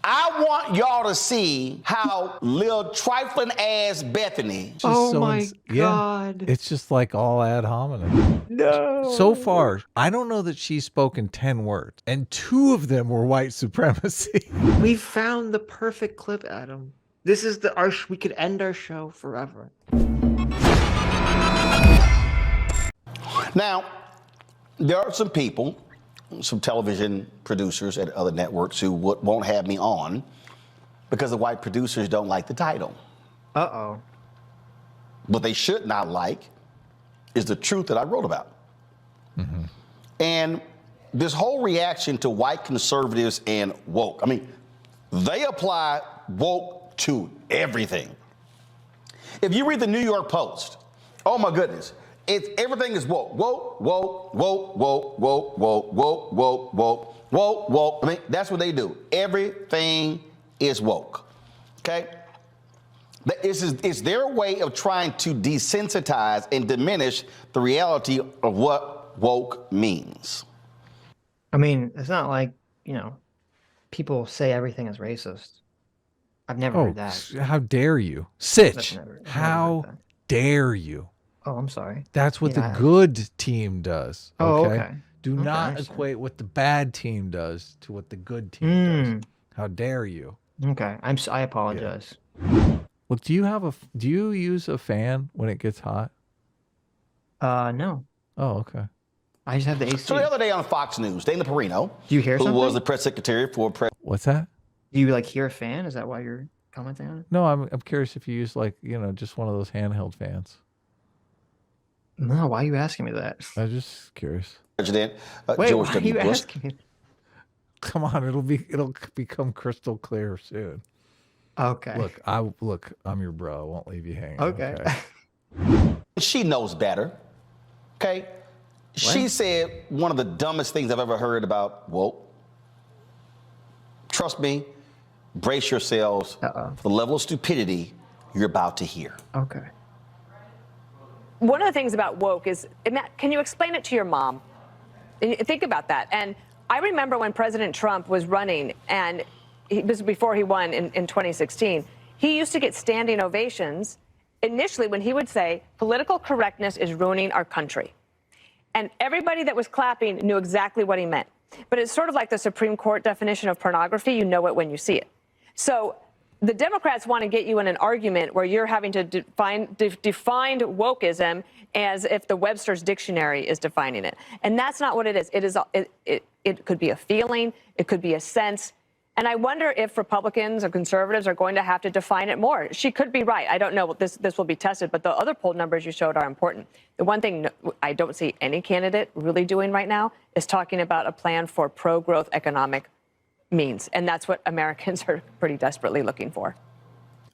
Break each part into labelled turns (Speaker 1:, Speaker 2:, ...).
Speaker 1: I want y'all to see how little trifling ass Bethany.
Speaker 2: Oh my God.
Speaker 3: It's just like all ad hominem.
Speaker 2: No.
Speaker 3: So far, I don't know that she's spoken 10 words, and 2 of them were white supremacy.
Speaker 2: We found the perfect clip, Adam. This is we could end our show forever.
Speaker 1: Now, there are some people, some television producers at other networks who won't have me on because the white producers don't like the title.
Speaker 2: Uh-oh.
Speaker 1: What they should not like is the truth that I wrote about.
Speaker 3: Mm-hmm.
Speaker 1: And this whole reaction to white conservatives and woke, I mean, they apply woke to everything. If you read the New York Post, oh my goodness, everything is woke. Woke, woke, woke, woke, woke, woke, woke, woke, woke, woke, woke. I mean, that's what they do. Everything is woke. Okay? It's their way of trying to desensitize and diminish the reality of what woke means.
Speaker 2: I mean, it's not like, people say everything is racist. I've never heard that.
Speaker 3: How dare you? Sitch, how dare you?
Speaker 2: Oh, I'm sorry.
Speaker 3: That's what the good team does.
Speaker 2: Oh, okay.
Speaker 3: Do not equate what the bad team does to what the good team does. How dare you?
Speaker 2: Okay. I apologize.
Speaker 3: Yeah. Well, do you use a fan when it gets hot?
Speaker 2: No.
Speaker 3: Oh, okay.
Speaker 2: I just have the AC.
Speaker 1: So the other day on Fox News, Dana Perino,
Speaker 2: do you hear
Speaker 1: who
Speaker 2: something?
Speaker 1: was the press secretary for
Speaker 3: What's that?
Speaker 2: Do you hear a fan? Is that why you're commenting on it?
Speaker 3: No, I'm curious if you use just one of those handheld fans.
Speaker 2: No, why are you asking me that?
Speaker 3: I was just curious.
Speaker 1: President
Speaker 2: Wait,
Speaker 1: George
Speaker 2: why
Speaker 1: W.
Speaker 2: are you
Speaker 1: Bush.
Speaker 2: asking me?
Speaker 3: Come on, it'll become crystal clear soon.
Speaker 2: Okay.
Speaker 3: Look, I'm your bro. I won't leave you hanging.
Speaker 2: Okay.
Speaker 1: She knows better. Okay? She said one of the dumbest things I've ever heard about woke. Trust me, brace yourselves for the level of stupidity you're about to hear.
Speaker 2: Okay.
Speaker 4: One of the things about woke is, can you explain it to your mom? Think about that. And I remember when President Trump was running, and this was before he won in 2016, he used to get standing ovations initially when he would say, political correctness is ruining our country. And everybody that was clapping knew exactly what he meant. But it's sort of like the Supreme Court definition of pornography. You know it when you see it. So the Democrats want to get you in an argument where you're having to define wokeism as if the Webster's dictionary is defining it. And that's not what it is. It could be a feeling. It could be a sense. And I wonder if Republicans or conservatives are going to have to define it more. She could be right. I don't know. This will be tested. But the other poll numbers you showed are important. The one thing I don't see any candidate really doing right now is talking about a plan for pro-growth economic means. And that's what Americans are pretty desperately looking for.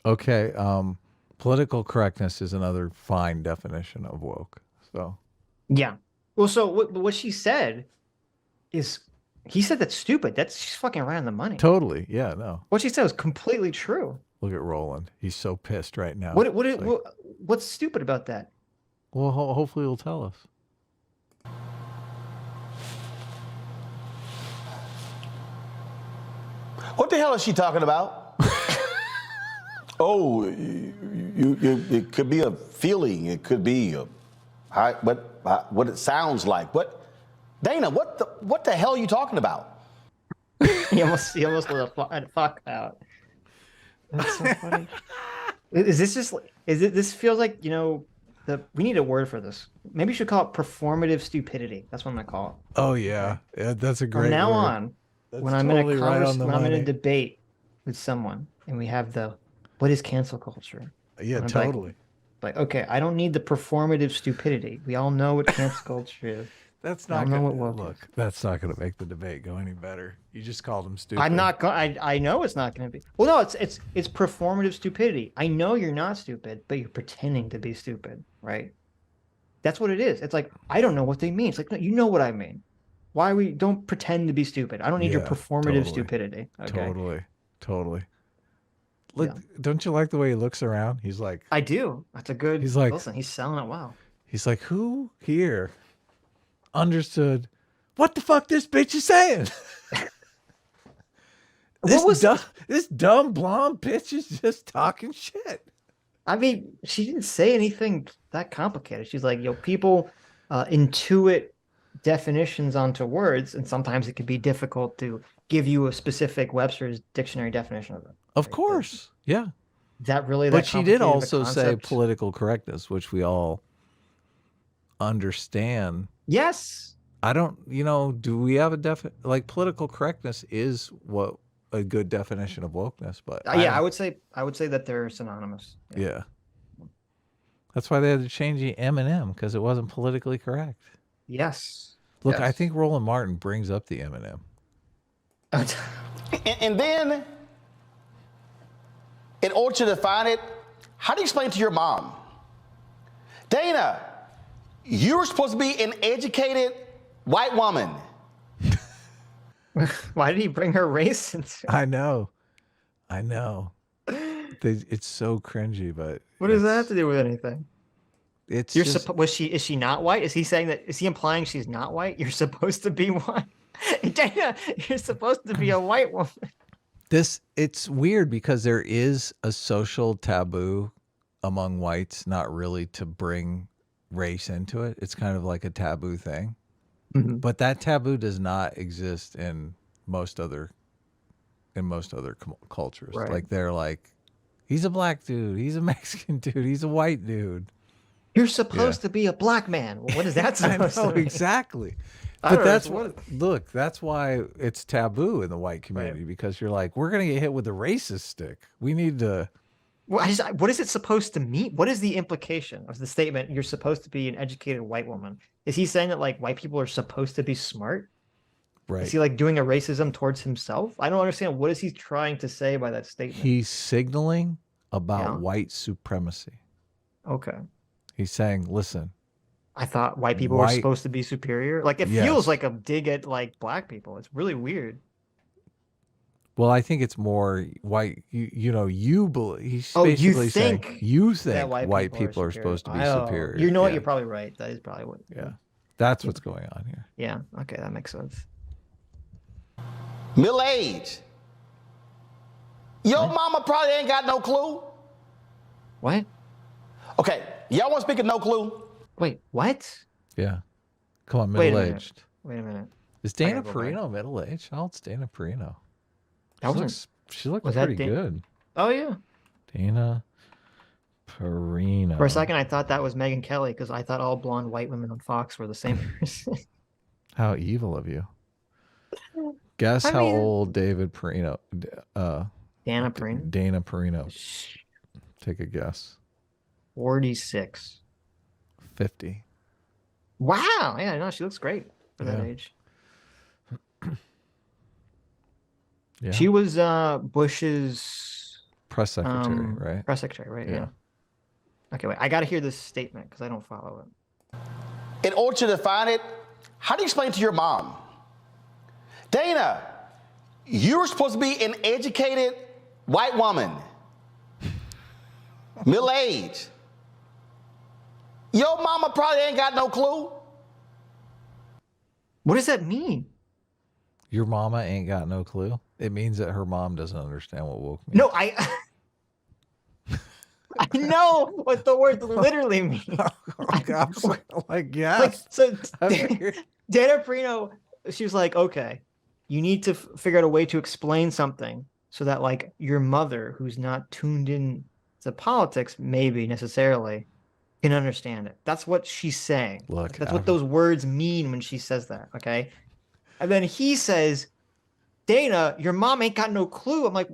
Speaker 3: Okay. Political correctness is another fine definition of woke. So.
Speaker 2: Yeah. Well, so what she said is, he said that's stupid. She's fucking right on the money.
Speaker 3: Totally. Yeah, no.
Speaker 2: What she said was completely true.
Speaker 3: Look at Roland. He's so pissed right now.
Speaker 2: What's stupid about that?
Speaker 3: Well, hopefully he'll tell us.
Speaker 1: What the hell is she talking about? It could be a feeling. It could be what it sounds like. Dana, what the hell are you talking about?
Speaker 2: he almost let a fuck out. That's so funny. This feels like, we need a word for this. Maybe you should call it performative stupidity. That's what I'm gonna call it.
Speaker 3: Oh yeah. Yeah, that's a great
Speaker 2: From now
Speaker 3: word.
Speaker 2: on,
Speaker 3: That's
Speaker 2: when I'm
Speaker 3: totally
Speaker 2: in a
Speaker 3: right on the
Speaker 2: when I'm in a
Speaker 3: money.
Speaker 2: debate with someone and we have what is cancel culture?
Speaker 3: Yeah,
Speaker 2: I'm
Speaker 3: totally.
Speaker 2: Like, okay, I don't need the performative stupidity. We all know what cancel culture is.
Speaker 3: That's
Speaker 2: I
Speaker 3: not
Speaker 2: don't know
Speaker 3: gonna,
Speaker 2: what woke is.
Speaker 3: that's not going to make the debate go any better. You just called him stupid.
Speaker 2: I'm not going. I know it's not going to be. Well, no, it's performative stupidity. I know you're not stupid, but you're pretending to be stupid, right? That's what it is. It's like, I don't know what they mean. It's like, no, you know what I mean. Why don't pretend to be stupid? I don't need your performative stupidity. Okay?
Speaker 3: Totally. Look, don't you like the way he looks around? He's like,
Speaker 2: I do. That's a good.
Speaker 3: He's like,
Speaker 2: listen, he's selling it well.
Speaker 3: He's like, who here understood what the fuck this bitch is saying? This dumb blonde bitch is just talking shit.
Speaker 2: I mean, she didn't say anything that complicated. She's like, people intuit definitions onto words, and sometimes it can be difficult to give you a specific Webster's dictionary definition of it.
Speaker 3: Of course, yeah.
Speaker 2: Is that really?
Speaker 3: But she did also say political correctness, which we all understand.
Speaker 2: Yes.
Speaker 3: I don't, do we have a political correctness is what a good definition of wokeness, but
Speaker 2: I would say that they're synonymous.
Speaker 3: Yeah. That's why they had to change the M&M, because it wasn't politically correct.
Speaker 2: Yes.
Speaker 3: Look,
Speaker 2: yes.
Speaker 3: I think Roland Martin brings up the M&M.
Speaker 1: And then, in order to define it, how do you explain it to your mom? Dana, you're supposed to be an educated white woman.
Speaker 2: Why did he bring her race into it?
Speaker 3: I know. It's so cringy, but
Speaker 2: what does that have to do with anything?
Speaker 3: It's
Speaker 2: is she not white? Is he implying she's not white? You're supposed to be white. Dana, you're supposed to be a white woman.
Speaker 3: It's weird because there is a social taboo among whites not really to bring race into it. It's kind of like a taboo thing. Mm-hmm. But that taboo does not exist in most other cultures.
Speaker 2: Right.
Speaker 3: Like they're like, he's a black dude, he's a Mexican dude, he's a white dude.
Speaker 2: You're supposed to be a black man. Well, what is that supposed to mean?
Speaker 3: Exactly. But that's why it's taboo in the white community, because you're like, we're gonna get hit with the racist stick. We need to.
Speaker 2: Well, what is it supposed to mean? What is the implication of the statement? You're supposed to be an educated white woman. Is he saying that like white people are supposed to be smart?
Speaker 3: Right.
Speaker 2: Is he like doing a racism towards himself? I don't understand. What is he trying to say by that statement?
Speaker 3: He's signaling about white supremacy.
Speaker 2: Okay.
Speaker 3: He's saying, listen.
Speaker 2: I thought white people were supposed to be superior. Like it feels like a dig at like black people. It's really weird.
Speaker 3: Well, I think it's more white. You believe he's
Speaker 2: basically
Speaker 3: saying you think
Speaker 2: that
Speaker 3: white people are supposed to be superior.
Speaker 2: You know what? You're probably right. That is probably what.
Speaker 3: Yeah, that's what's going on here.
Speaker 2: Yeah. Okay, that makes sense.
Speaker 1: Middle age. Your mama probably ain't got no clue.
Speaker 2: What?
Speaker 1: Okay, y'all want to speak of no clue?
Speaker 2: Wait, what?
Speaker 3: Yeah. Come on, middle-aged.
Speaker 2: Wait a minute.
Speaker 3: Is Dana Perino middle-aged? How old's Dana Perino? She looks pretty good.
Speaker 2: Oh, yeah.
Speaker 3: Dana Perino.
Speaker 2: For a second, I thought that was Megyn Kelly, because I thought all blonde white women on Fox were the same person.
Speaker 3: How evil of you. Guess how old David Perino.
Speaker 2: Dana Perino?
Speaker 3: Dana Perino. Take a guess.
Speaker 2: 46.
Speaker 3: 50.
Speaker 2: Wow. Yeah, no, she looks great for that age. Yeah. She was Bush's
Speaker 3: press secretary, right?
Speaker 2: Press secretary, right? Yeah. Okay, wait. I got to hear this statement because I don't follow it.
Speaker 1: In order to define it, how do you explain it to your mom? Dana, you're supposed to be an educated white woman. Middle age. Your mama probably ain't got no clue.
Speaker 2: What does that mean?
Speaker 3: Your mama ain't got no clue? It means that her mom doesn't understand what woke means.
Speaker 2: No, I know what the word literally means.
Speaker 3: I'm like, yes.
Speaker 2: So Dana Perino, she was like, okay, you need to figure out a way to explain something so that like your mother, who's not tuned in to politics, maybe necessarily, can understand it. That's what she's saying.
Speaker 3: Look,
Speaker 2: that's what those words mean when she says that. Okay. And then he says, Dana, your mom ain't got no clue. I'm like,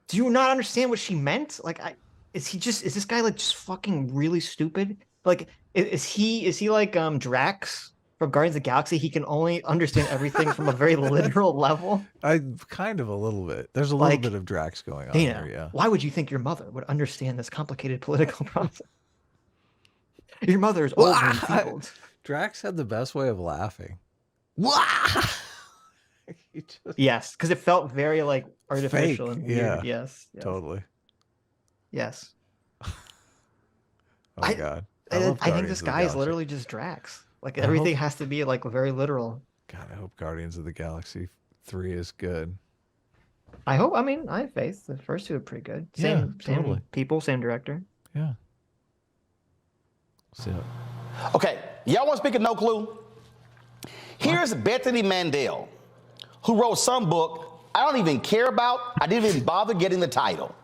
Speaker 2: do you not understand what she meant? Like, is this guy like just fucking really stupid? Like, is he like Drax from Guardians of the Galaxy? He can only understand everything from a very literal level.
Speaker 3: Kind of a little bit. There's a little bit of Drax going on
Speaker 2: Dana,
Speaker 3: there, yeah.
Speaker 2: Why would you think your mother would understand this complicated political process? Your mother is old and enfeebled.
Speaker 3: Drax had the best way of laughing.
Speaker 2: Yes, because it felt very like artificial
Speaker 3: fake.
Speaker 2: And weird. Yes,
Speaker 3: totally.
Speaker 2: Yes.
Speaker 3: Oh God.
Speaker 2: I think this guy is literally just Drax. Like everything has to be like very literal.
Speaker 3: God, I hope Guardians of the Galaxy 3 is good.
Speaker 2: I hope. I mean, I have faith. The first two are pretty good. Same
Speaker 3: totally.
Speaker 2: people, same director.
Speaker 3: Yeah. See it.
Speaker 1: Okay, y'all want to speak of no clue? Here's Bethany Mandel, who wrote some book I don't even care about. I didn't even bother getting the title.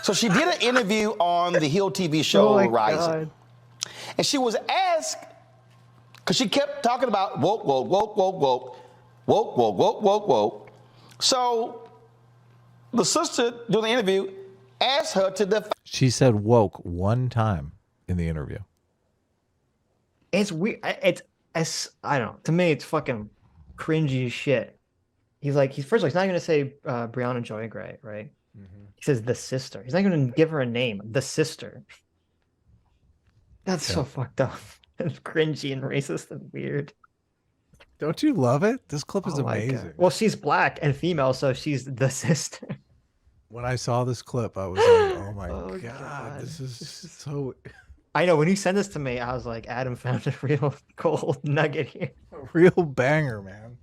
Speaker 1: So she did an interview on the Hill TV show Rising. And she was asked, because she kept talking about woke, woke, woke, woke, woke, woke, woke, woke, woke, woke. So the sister doing the interview asked her to define.
Speaker 3: She said woke one time in the interview.
Speaker 2: It's weird. It's I don't know. To me, it's fucking cringy as shit. He's first of all, he's not going to say Breonna Joy Gray, right? Mm-hmm. He says the sister. He's not going to give her a name. The sister. That's so fucked up. It's cringy and racist and weird.
Speaker 3: Don't you love it? This clip is amazing.
Speaker 2: Well, she's black and female, so she's the sister.
Speaker 3: When I saw this clip, I was like, oh my God, this is so...
Speaker 2: I know, when you sent this to me, I was like, Adam found a real gold nugget here.
Speaker 3: A real banger, man.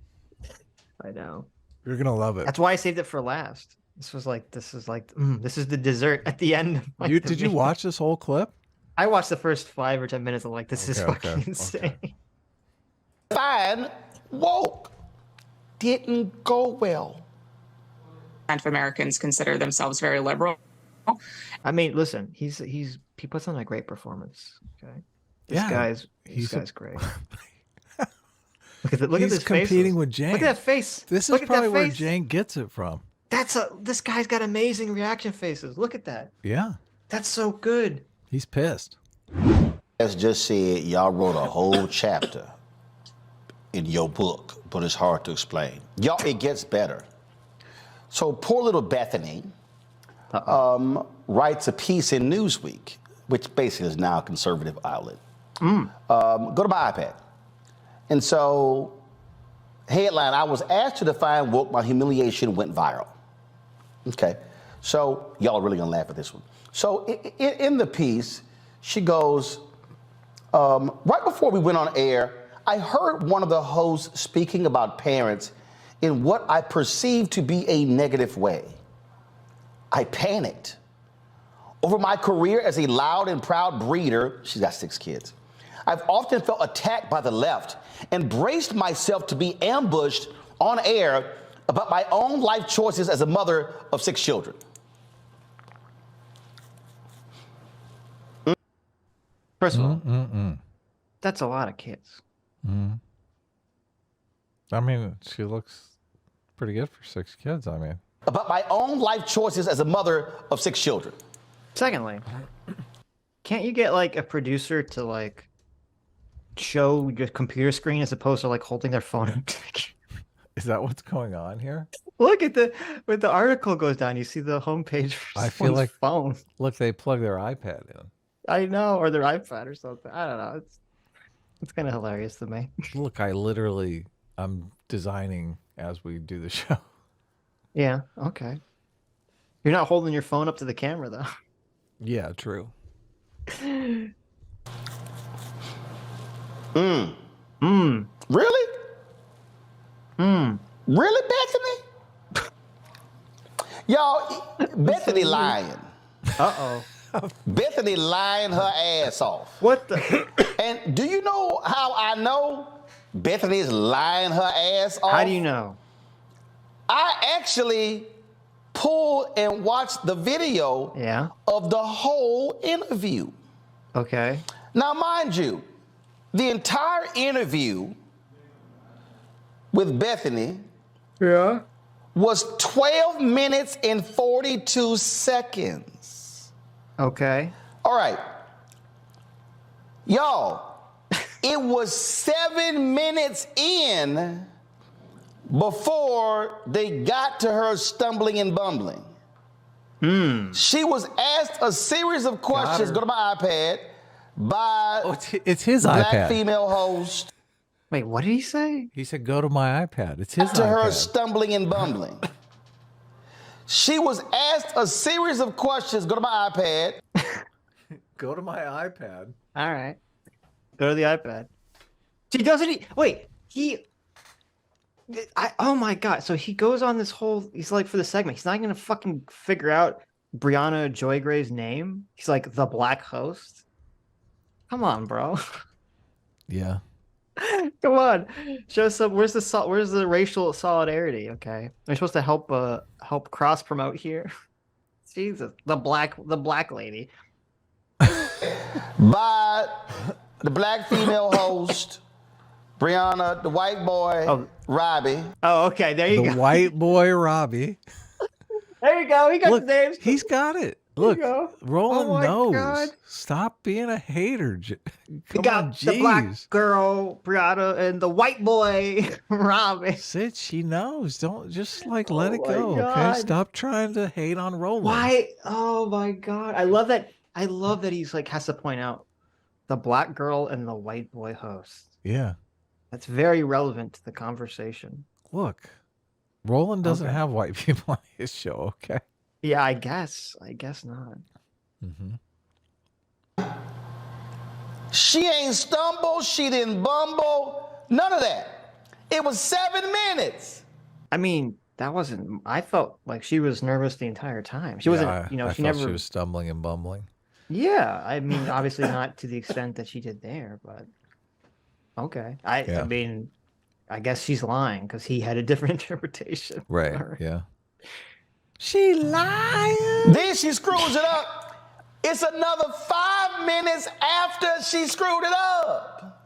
Speaker 2: I know.
Speaker 3: You're going to love it.
Speaker 2: That's why I saved it for last. This is the dessert at the end.
Speaker 3: Did you watch this whole clip?
Speaker 2: I watched the first 5 or 10 minutes. I'm like, this is fucking insane.
Speaker 1: Fine, woke didn't go well.
Speaker 5: Of Americans consider themselves very liberal.
Speaker 2: I mean, listen, he puts on a great performance. Okay, this guy's great. Look at this
Speaker 3: competing with Jane.
Speaker 2: Look at that face.
Speaker 3: This is probably where Jane gets it from.
Speaker 2: This guy's got amazing reaction faces. Look at that.
Speaker 3: Yeah,
Speaker 2: that's so good.
Speaker 3: He's pissed.
Speaker 1: As just said, y'all wrote a whole chapter in your book, but it's hard to explain. Y'all, it gets better. So poor little Bethany writes a piece in Newsweek, which basically is now a conservative outlet. Go to my iPad. And so, headline, I was asked to define woke, my humiliation went viral. Okay, so y'all are really gonna laugh at this one. So in the piece, she goes, right before we went on air, I heard one of the hosts speaking about parents in what I perceived to be a negative way. I panicked. Over my career as a loud and proud breeder, she's got 6 kids, I've often felt attacked by the left and braced myself to be ambushed on air about my own life choices as a mother of 6 children.
Speaker 2: First of all, that's a lot of kids.
Speaker 3: I mean, she looks pretty good for 6 kids, I mean.
Speaker 1: About my own life choices as a mother of 6 children.
Speaker 2: Secondly, can't you get like a producer to like show your computer screen as opposed to like holding their phone up?
Speaker 3: Is that what's going on here?
Speaker 2: Look at when the article goes down, you see the homepage for
Speaker 3: I feel like
Speaker 2: phone.
Speaker 3: Look, they plug their iPad in.
Speaker 2: I know, or their iPad or something. I don't know. It's kind of hilarious to me.
Speaker 3: Look, I'm designing as we do the show.
Speaker 2: Yeah, okay. You're not holding your phone up to the camera though.
Speaker 3: Yeah, true.
Speaker 1: Really? Really, Bethany? Y'all, Bethany lying.
Speaker 2: Uh-oh.
Speaker 1: Bethany lying her ass off.
Speaker 2: What the?
Speaker 1: And do you know how I know Bethany is lying her ass off?
Speaker 2: How do you know?
Speaker 1: I actually pulled and watched the video of the whole interview.
Speaker 2: Okay.
Speaker 1: Now, mind you, the entire interview with Bethany was 12 minutes and 42 seconds.
Speaker 2: Okay.
Speaker 1: All right. Y'all, it was 7 minutes in before they got to her stumbling and bumbling. She was asked a series of questions, go to my iPad, by
Speaker 3: it's his
Speaker 1: black
Speaker 3: iPad.
Speaker 1: female host.
Speaker 2: Wait, what did he say?
Speaker 3: He said, go to my iPad. It's his
Speaker 1: to
Speaker 3: iPad.
Speaker 1: her stumbling and bumbling. She was asked a series of questions, go to my iPad.
Speaker 3: Go to my iPad.
Speaker 2: All right. Go to the iPad. She doesn't. Wait. Oh my God. So he goes on this whole, he's like, for the segment, he's not going to fucking figure out Brianna Joy Gray's name. He's like the black host. Come on, bro.
Speaker 3: Yeah.
Speaker 2: Come on. Show some, where's the racial solidarity? Okay. We're supposed to help cross promote here. Jesus. The black lady.
Speaker 1: By the black female host, Brianna, the white boy, Robbie.
Speaker 2: Oh, okay. There you
Speaker 3: The
Speaker 2: go.
Speaker 3: white boy Robbie.
Speaker 2: There you go. He got
Speaker 3: Look,
Speaker 2: the names.
Speaker 3: he's got it.
Speaker 2: There you
Speaker 3: Look,
Speaker 2: go.
Speaker 3: Roland
Speaker 2: Oh my
Speaker 3: knows.
Speaker 2: God.
Speaker 3: Stop being a hater.
Speaker 2: We
Speaker 3: Come
Speaker 2: got
Speaker 3: on,
Speaker 2: the black
Speaker 3: jeez.
Speaker 2: girl, Brianna, and the white boy, Robbie.
Speaker 3: Sitch, he knows. Don't just like let it
Speaker 2: Oh my
Speaker 3: go. Okay,
Speaker 2: God.
Speaker 3: stop trying to hate on Roland.
Speaker 2: Why? Oh my God. I love that. I love that he's like has to point out the black girl and the white boy host.
Speaker 3: Yeah.
Speaker 2: That's very relevant to the conversation.
Speaker 3: Look, Roland doesn't
Speaker 2: Okay.
Speaker 3: have white people on his show. Okay.
Speaker 2: Yeah, I guess. I guess not.
Speaker 3: Mm-hmm.
Speaker 1: She ain't stumbled. She didn't bumble. None of that. It was 7 minutes.
Speaker 2: I mean, that wasn't. I felt like she was nervous the entire time. She wasn't.
Speaker 3: I
Speaker 2: She
Speaker 3: thought
Speaker 2: never.
Speaker 3: She was stumbling and bumbling.
Speaker 2: Yeah, I mean, obviously not to the extent that she did there, but okay. I
Speaker 3: Yeah.
Speaker 2: mean, I guess she's lying because he had a different interpretation.
Speaker 3: Right.
Speaker 2: All right.
Speaker 3: Yeah. She lying.
Speaker 1: Then she screws it up. It's another 5 minutes after she screwed it up.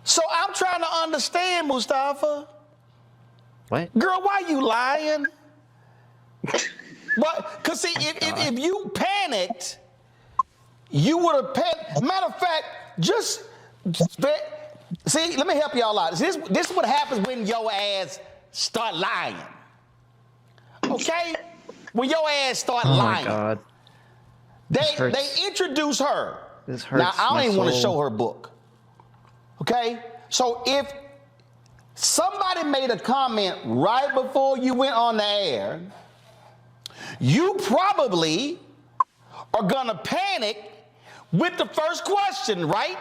Speaker 1: So I'm trying to understand, Mustafa.
Speaker 2: What?
Speaker 1: Girl, why you lying? What? Because see, if you panicked, you would have panicked. Matter of fact, see, let me help y'all out. This is what happens when your ass start lying. Okay? When your ass start
Speaker 2: Oh my
Speaker 1: lying.
Speaker 2: God.
Speaker 1: They
Speaker 2: hurts.
Speaker 1: introduce her.
Speaker 2: This hurts.
Speaker 1: Now, I
Speaker 2: my
Speaker 1: don't even want to
Speaker 2: soul.
Speaker 1: show her book. Okay? So if somebody made a comment right before you went on the air, you probably are going to panic with the first question, right?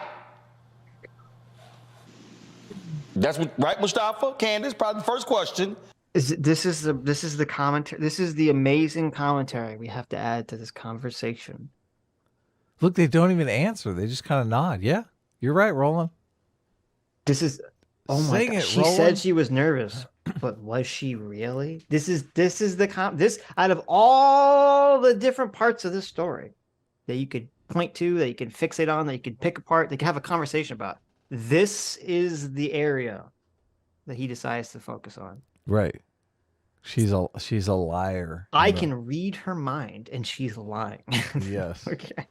Speaker 1: That's what, right, Mustafa? Candace, probably the first question.
Speaker 2: This is the commentary. This is the amazing commentary we have to add to this conversation.
Speaker 3: Look, they don't even answer. They just kind of nod. Yeah, you're right, Roland.
Speaker 2: This is oh my
Speaker 3: Sing
Speaker 2: God.
Speaker 3: it,
Speaker 2: She
Speaker 3: Roland.
Speaker 2: said she was nervous, but was she really? This is this out of all the different parts of this story that you could point to, that you can fixate on, that you could pick apart, that you can have a conversation about. This is the area that he decides to focus on.
Speaker 3: Right. She's a liar.
Speaker 2: I can read her mind, and she's lying.
Speaker 3: Yes.
Speaker 2: Okay.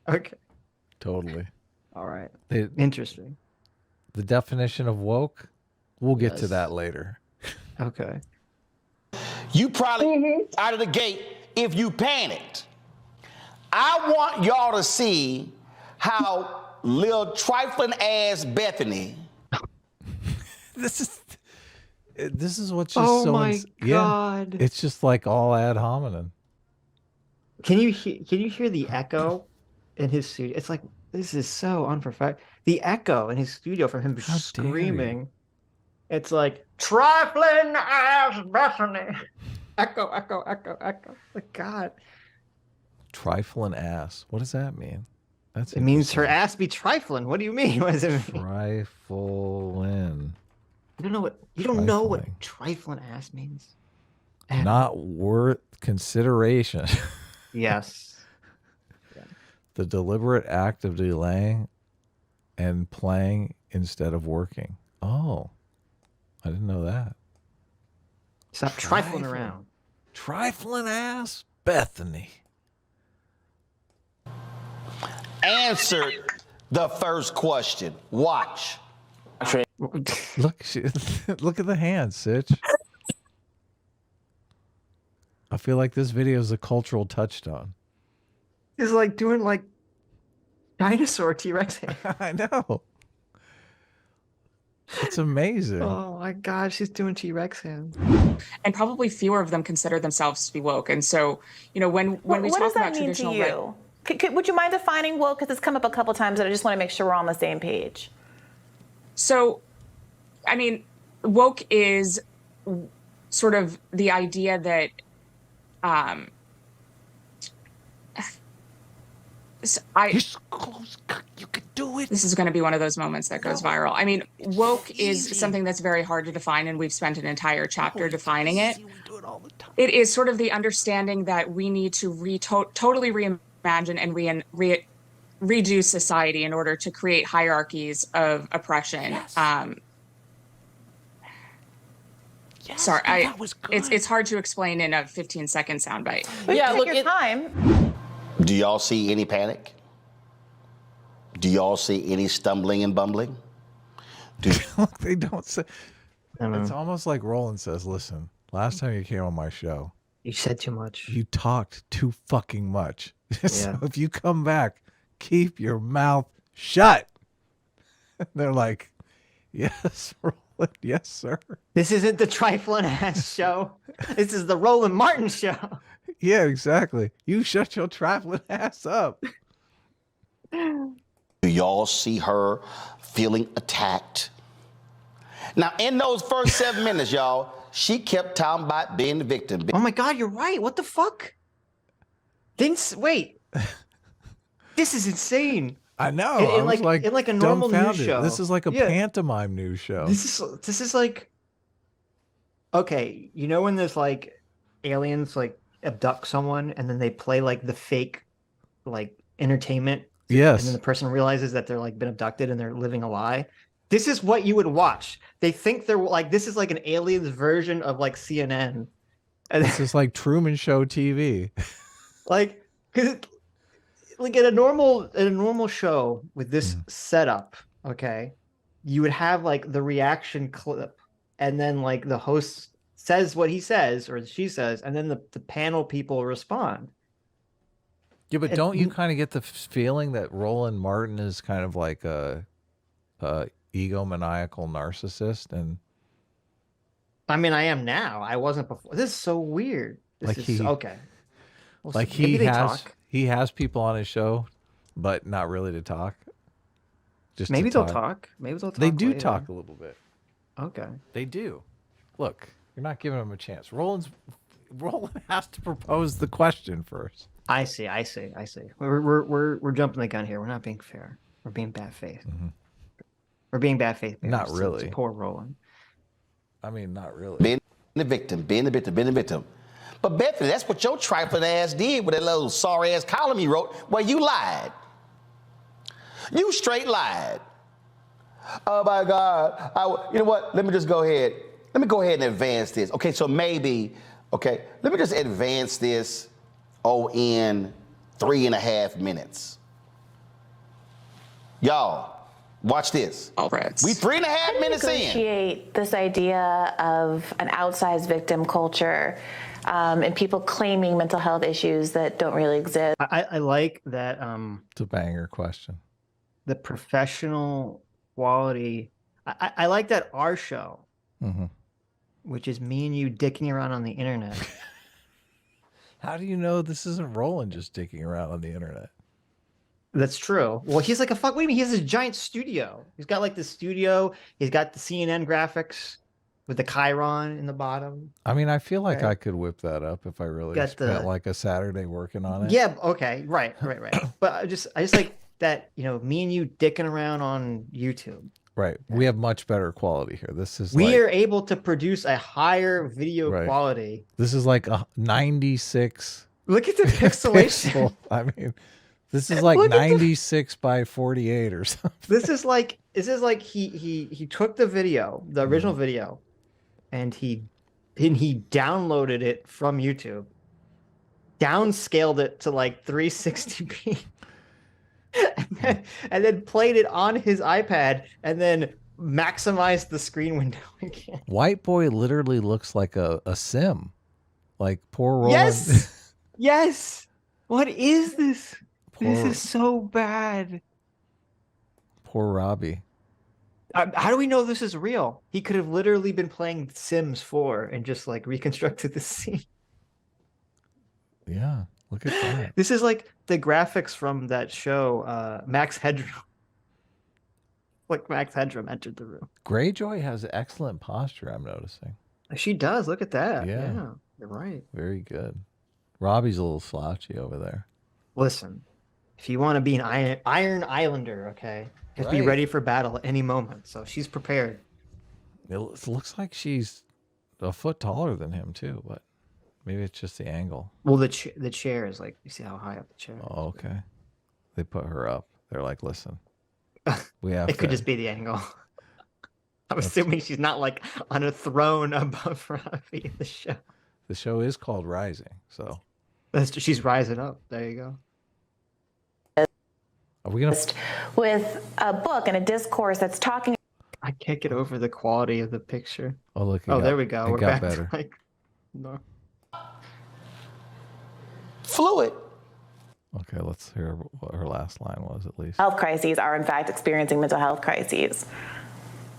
Speaker 2: Okay.
Speaker 3: Totally.
Speaker 2: All right.
Speaker 3: They,
Speaker 2: Interesting.
Speaker 3: the definition of woke, we'll get to
Speaker 2: Yes.
Speaker 3: that later.
Speaker 2: Okay.
Speaker 1: You probably out of the gate if you panicked. I want y'all to see how little trifling ass Bethany.
Speaker 3: This is what's just
Speaker 2: Oh
Speaker 3: so
Speaker 2: my God.
Speaker 3: It's just like all ad hominem.
Speaker 2: Can you hear the echo in his studio? It's like this is so unprofessional. The echo in his studio from him
Speaker 3: How dare you.
Speaker 2: screaming. It's like trifling ass Bethany. Echo, echo, echo, echo. Like God.
Speaker 3: Trifling ass. What does that mean? That's
Speaker 2: It means her
Speaker 3: interesting.
Speaker 2: ass be trifling. What do you mean? What does it mean?
Speaker 3: Trifling.
Speaker 2: You don't know what
Speaker 3: Trifling.
Speaker 2: trifling ass means. At all.
Speaker 3: Not worth consideration.
Speaker 2: Yes.
Speaker 3: The deliberate act of delaying and playing instead of working. Oh, I didn't know that.
Speaker 2: Stop trifling
Speaker 3: Trifling.
Speaker 2: around.
Speaker 3: Trifling ass Bethany.
Speaker 1: Answered the first question. Watch.
Speaker 3: Look, look at the hands, Sitch. I feel like this video is a cultural touchstone.
Speaker 2: He's like doing like dinosaur T-Rex hands.
Speaker 3: I know. It's amazing.
Speaker 2: Oh my God, she's doing T-Rex hands.
Speaker 5: And probably fewer of them consider themselves to be woke. And so, when we
Speaker 6: What
Speaker 5: talk
Speaker 6: does that
Speaker 5: about
Speaker 6: mean to
Speaker 5: traditional
Speaker 6: you? Would you mind defining woke? Because it's come up a couple times, and I just want to make sure we're on the same page.
Speaker 5: So I mean, woke is sort of the idea that
Speaker 3: you can do it.
Speaker 5: This is going to be one of those moments that goes viral. I mean, woke is something that's very hard to define, and we've spent an entire chapter defining it. It is sort of the understanding that we need to totally reimagine and redo society in order to create hierarchies of oppression.
Speaker 3: Yes,
Speaker 5: sorry, it's hard to explain in a 15-second soundbite.
Speaker 6: Yeah, look, your time.
Speaker 1: Do y'all see any panic? Do y'all see any stumbling and bumbling?
Speaker 3: They don't say. It's almost like Roland says, listen, last time you came on my show,
Speaker 2: You said too much.
Speaker 3: you talked too fucking much. So
Speaker 2: Yeah.
Speaker 3: if you come back, keep your mouth shut. They're like, yes, Roland, yes, sir.
Speaker 2: This isn't the trifling ass show. This is the Roland Martin show.
Speaker 3: Yeah, exactly. You shut your trifling ass up.
Speaker 1: Do y'all see her feeling attacked? Now, in those first 7 minutes, y'all, she kept talking about being the victim.
Speaker 2: Oh my God, you're right. What the fuck? Wait. This is insane.
Speaker 3: I know.
Speaker 2: In
Speaker 3: I was
Speaker 2: like a normal news
Speaker 3: dumbfounded.
Speaker 2: show.
Speaker 3: This is like a
Speaker 2: Yeah.
Speaker 3: pantomime news show.
Speaker 2: This is like, okay, you know when there's like aliens like abduct someone and then they play like the fake like entertainment, and
Speaker 3: Yes.
Speaker 2: then the person realizes that they're like been abducted and they're living a lie. This is what you would watch. They think they're like, this is like an aliens version of like CNN. And
Speaker 3: This is like Truman Show TV.
Speaker 2: like, because like in a normal show with this setup, okay, you would have like the reaction clip, and then like the host says what he says or she says, and then the panel people respond.
Speaker 3: Yeah, but
Speaker 2: And
Speaker 3: don't you kind of get the feeling that Roland Martin is kind of like a egomaniacal narcissist? And
Speaker 2: I mean, I am now. I wasn't before. This is so weird. This
Speaker 3: Like
Speaker 2: is
Speaker 3: he-
Speaker 2: okay. Well,
Speaker 3: like
Speaker 2: maybe
Speaker 3: he
Speaker 2: they
Speaker 3: has
Speaker 2: talk.
Speaker 3: he has people on his show, but not really to talk. Just to
Speaker 2: Maybe they'll talk. Maybe they'll talk.
Speaker 3: They do
Speaker 2: later.
Speaker 3: talk a little bit.
Speaker 2: Okay.
Speaker 3: They do. Look, you're not giving them a chance. Roland has to propose the question first.
Speaker 2: I see. We're jumping the gun here. We're not being fair. We're being bad faith. We're being bad faith.
Speaker 3: Not
Speaker 2: bears to
Speaker 3: really.
Speaker 2: poor Roland.
Speaker 3: I mean, not really.
Speaker 1: Being the victim, being the victim, being the victim. But Bethany, that's what your trifling ass did with that little sorry ass column you wrote where you lied. You straight lied. Oh my God. You know what? Let me just go ahead. Let me go ahead and advance this. Okay, so maybe, okay, let me just advance this in 3.5 minutes. Y'all, watch this.
Speaker 5: All right.
Speaker 1: We 3.5 minutes in.
Speaker 6: Negotiate this idea of an outsized victim culture and people claiming mental health issues that don't really exist.
Speaker 2: I like that
Speaker 3: It's a banger question.
Speaker 2: the professional quality. I like that our show, which is me and you dicking around on the internet.
Speaker 3: How do you know this isn't Roland just dicking around on the internet?
Speaker 2: That's true. Well, he's like a fuck. What do you mean? He has this giant studio. He's got like the studio. He's got the CNN graphics with the Chiron in the bottom.
Speaker 3: I mean, I feel like
Speaker 2: Right.
Speaker 3: I could whip that up if I really
Speaker 2: Got
Speaker 3: spent
Speaker 2: the-
Speaker 3: like a Saturday working on it.
Speaker 2: Yeah. Okay. Right. But I just like that. You know, me and you dicking around on YouTube.
Speaker 3: Right. We have much better quality here. This is
Speaker 2: We
Speaker 3: like,
Speaker 2: are able to produce a higher video
Speaker 3: Right.
Speaker 2: quality.
Speaker 3: this is like a 96
Speaker 2: Look at the pixelation.
Speaker 3: pixel. I mean, this is like
Speaker 2: Look at the-
Speaker 3: 96 by 48 or something.
Speaker 2: This is like he took the video, the original video, and he downloaded it from YouTube, downscaled it to like 360p, and then played it on his iPad, and then maximized the screen window again.
Speaker 3: White boy literally looks like a sim. Like poor Roland.
Speaker 2: Yes, yes. What is this? This
Speaker 3: Poor-
Speaker 2: is so bad.
Speaker 3: Poor Robbie.
Speaker 2: How do we know this is real? He could have literally been playing Sims 4 and just like reconstructed the scene.
Speaker 3: Yeah. Look at that.
Speaker 2: This is like the graphics from that show, Max Headroom. Like Max Headroom entered the room.
Speaker 3: Greyjoy has excellent posture, I'm noticing.
Speaker 2: She does. Look at that.
Speaker 3: Yeah.
Speaker 2: Yeah, you're right.
Speaker 3: Very good. Robbie's a little slouchy over there.
Speaker 2: Listen, if you want to be an Iron Islander, okay, just be
Speaker 3: Right.
Speaker 2: ready for battle at any moment. So she's prepared.
Speaker 3: It looks like she's a foot taller than him too, but maybe it's just the angle.
Speaker 2: Well, the chair is like, you see how high up the chair is?
Speaker 3: Oh, okay. They put her up. They're like, listen, we have
Speaker 2: It could just be the angle. I'm assuming she's not like on a throne above Robbie in the show.
Speaker 3: The show is called Rising, so
Speaker 2: She's rising up. There you go.
Speaker 3: are we gonna?
Speaker 6: With a book and a discourse that's talking.
Speaker 2: I can't get over the quality of the picture.
Speaker 3: Oh, look.
Speaker 2: There we go.
Speaker 3: It
Speaker 2: We're
Speaker 3: got
Speaker 2: back
Speaker 3: better.
Speaker 2: to like, no.
Speaker 1: Fluid.
Speaker 3: Okay, let's hear what her last line was at least.
Speaker 6: Health crises are in fact experiencing mental health crises.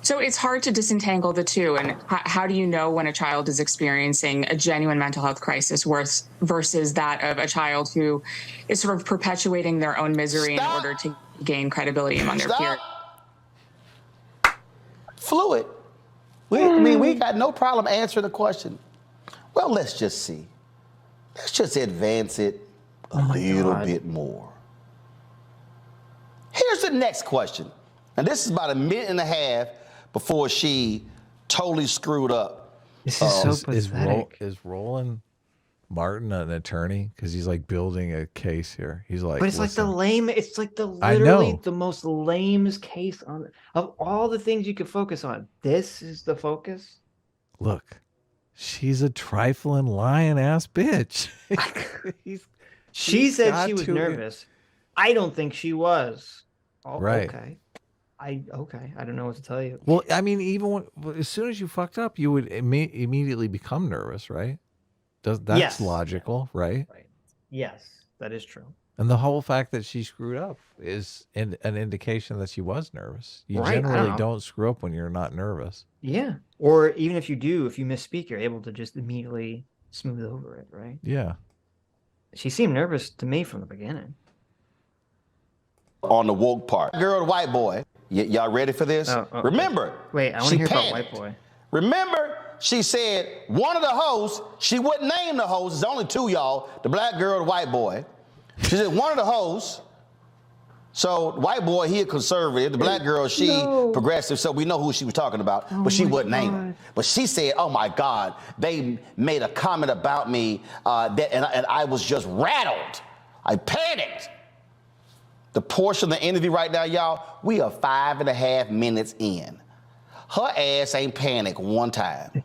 Speaker 5: So it's hard to disentangle the two. And how do you know when a child is experiencing a genuine mental health crisis versus that of a child who is sort of perpetuating their own misery in order to gain credibility among their peers?
Speaker 1: Fluid. We got no problem answering the question. Well, let's just see. Let's just advance it a little bit more. Here's the next question. And this is about a minute and a half before she totally screwed up.
Speaker 2: This is so pathetic.
Speaker 3: Is Roland Martin an attorney? Because he's like building a case here. He's like,
Speaker 2: But it's like the
Speaker 3: listen,
Speaker 2: lame. It's like the
Speaker 3: I
Speaker 2: literally
Speaker 3: know.
Speaker 2: the most lamest case of all the things you could focus on. This is the focus.
Speaker 3: look, she's a trifling lying ass bitch.
Speaker 2: She
Speaker 3: He's
Speaker 2: said
Speaker 3: got
Speaker 2: she was
Speaker 3: to-
Speaker 2: nervous. I don't think she was. Oh,
Speaker 3: Right.
Speaker 2: Okay. I don't know what to tell you.
Speaker 3: Well, I mean, even as soon as you fucked up, you would immediately become nervous, right? That's
Speaker 2: Yes.
Speaker 3: logical, right?
Speaker 2: Right. Yes, that is true.
Speaker 3: And the whole fact that she screwed up is an indication that she was nervous. You
Speaker 2: Right, I don't
Speaker 3: generally
Speaker 2: know.
Speaker 3: don't screw up when you're not nervous.
Speaker 2: Yeah. Or even if you do, if you misspeak, you're able to just immediately smooth over it, right?
Speaker 3: Yeah.
Speaker 2: She seemed nervous to me from the beginning.
Speaker 1: On the woke part. Girl, the white boy. Y'all ready for this? Remember.
Speaker 2: Wait, I want
Speaker 1: she
Speaker 2: to hear about
Speaker 1: panicked.
Speaker 2: White Boy.
Speaker 1: Remember, she said one of the hosts, she wouldn't name the hosts, there's only two y'all, the black girl, the white boy. She said one of the hosts, so the white boy, he a conservative, the black girl, she progressive, so we know who she was talking about, but she wouldn't name him. But she said, oh my God, they made a comment about me and I was just rattled. I panicked. The portion of the interview right now, y'all, we are 5.5 minutes in. Her ass ain't panicked one time.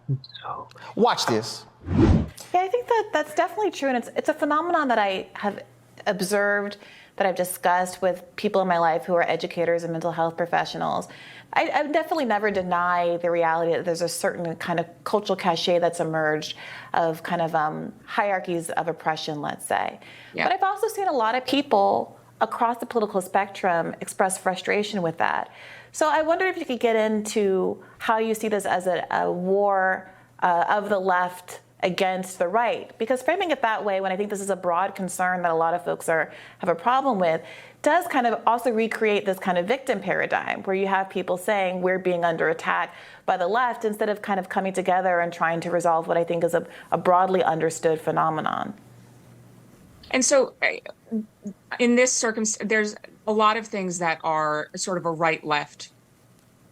Speaker 1: Watch this.
Speaker 6: Yeah, I think that's definitely true, and it's a phenomenon that I have observed, that I've discussed with people in my life who are educators and mental health professionals. I definitely never deny the reality that there's a certain kind of cultural cachet that's emerged of kind of hierarchies of oppression, let's say.
Speaker 5: Yeah.
Speaker 6: But I've also seen a lot of people across the political spectrum express frustration with that. So I wonder if you could get into how you see this as a war of the left against the right, because framing it that way, when I think this is a broad concern that a lot of folks have a problem with, does kind of also recreate this kind of victim paradigm where you have people saying we're being under attack by the left instead of kind of coming together and trying to resolve what I think is a broadly understood phenomenon.
Speaker 5: And so in this circumstance, there's a lot of things that are sort of a right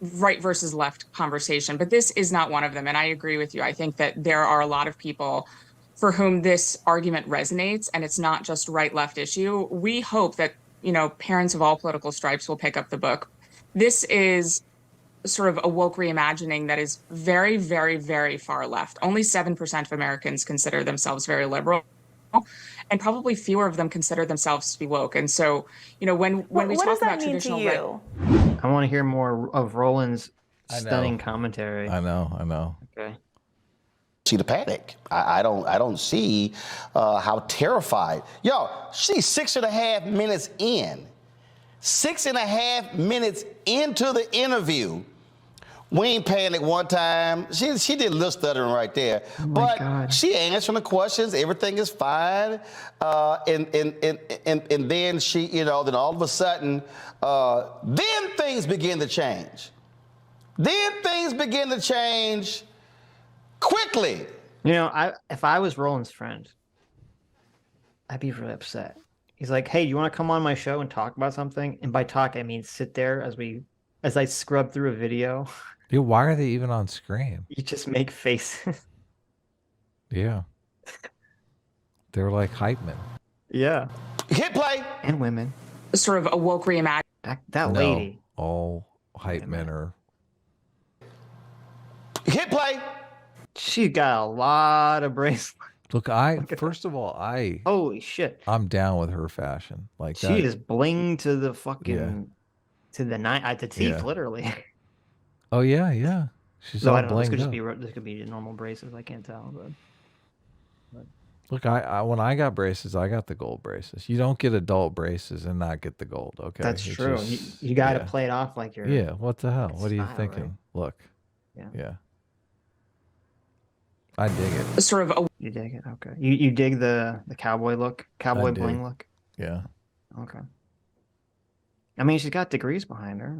Speaker 5: versus left conversation, but this is not one of them. And I agree with you. I think that there are a lot of people for whom this argument resonates, and it's not just right-left issue. We hope that, parents of all political stripes will pick up the book. This is sort of a woke reimagining that is very, very, very far left. Only 7% of Americans consider themselves very liberal, and probably fewer of them consider themselves to be woke. And so, when we talk about traditional right,
Speaker 2: I want to hear more of Roland's stunning commentary.
Speaker 3: I know.
Speaker 2: Okay.
Speaker 1: See the panic. I don't see how terrified. Yo, she's 6.5 minutes in. 6.5 minutes into the interview We ain't panicked one time. She did a little stuttering right there, but
Speaker 2: God.
Speaker 1: she answering the questions. Everything is fine, and then she, then all of a sudden, then things begin to change. Then things begin to change quickly.
Speaker 2: If I was Roland's friend, I'd be really upset. He's like, "Hey, do you want to come on my show and talk about something?" And by talk, I mean sit there as I scrub through a video.
Speaker 3: Dude, why are they even on screen?
Speaker 2: You just make faces.
Speaker 3: Yeah. They're like hype men.
Speaker 2: Yeah.
Speaker 1: Hit play.
Speaker 2: And women.
Speaker 5: Sort of a woke reimagining.
Speaker 2: That lady.
Speaker 3: All hype men are.
Speaker 1: Hit play.
Speaker 2: She got a lot of bracelets.
Speaker 3: Look, first of all,
Speaker 2: Holy shit.
Speaker 3: I'm down with her fashion. Like
Speaker 2: She
Speaker 3: that.
Speaker 2: is bling to the fucking to the teeth,
Speaker 3: Yeah.
Speaker 2: literally.
Speaker 3: Oh yeah. She's
Speaker 2: So
Speaker 3: all
Speaker 2: I don't know. This
Speaker 3: blinged
Speaker 2: could
Speaker 3: up.
Speaker 2: this could be normal braces. I can't tell, but
Speaker 3: Look, I when I got braces, I got the gold braces. You don't get adult braces and not get the gold. Okay,
Speaker 2: that's
Speaker 3: It's
Speaker 2: true.
Speaker 3: just-
Speaker 2: You got to
Speaker 3: yeah.
Speaker 2: play it off like you're.
Speaker 3: Yeah. What the hell? What are you
Speaker 2: style,
Speaker 3: thinking?
Speaker 2: right?
Speaker 3: Look.
Speaker 2: Yeah.
Speaker 3: Yeah. I dig it.
Speaker 5: Sort of a
Speaker 2: You dig it? Okay. You dig the cowboy look, cowboy
Speaker 3: dig.
Speaker 2: bling look.
Speaker 3: Yeah.
Speaker 2: Okay. I mean, she's got degrees behind her.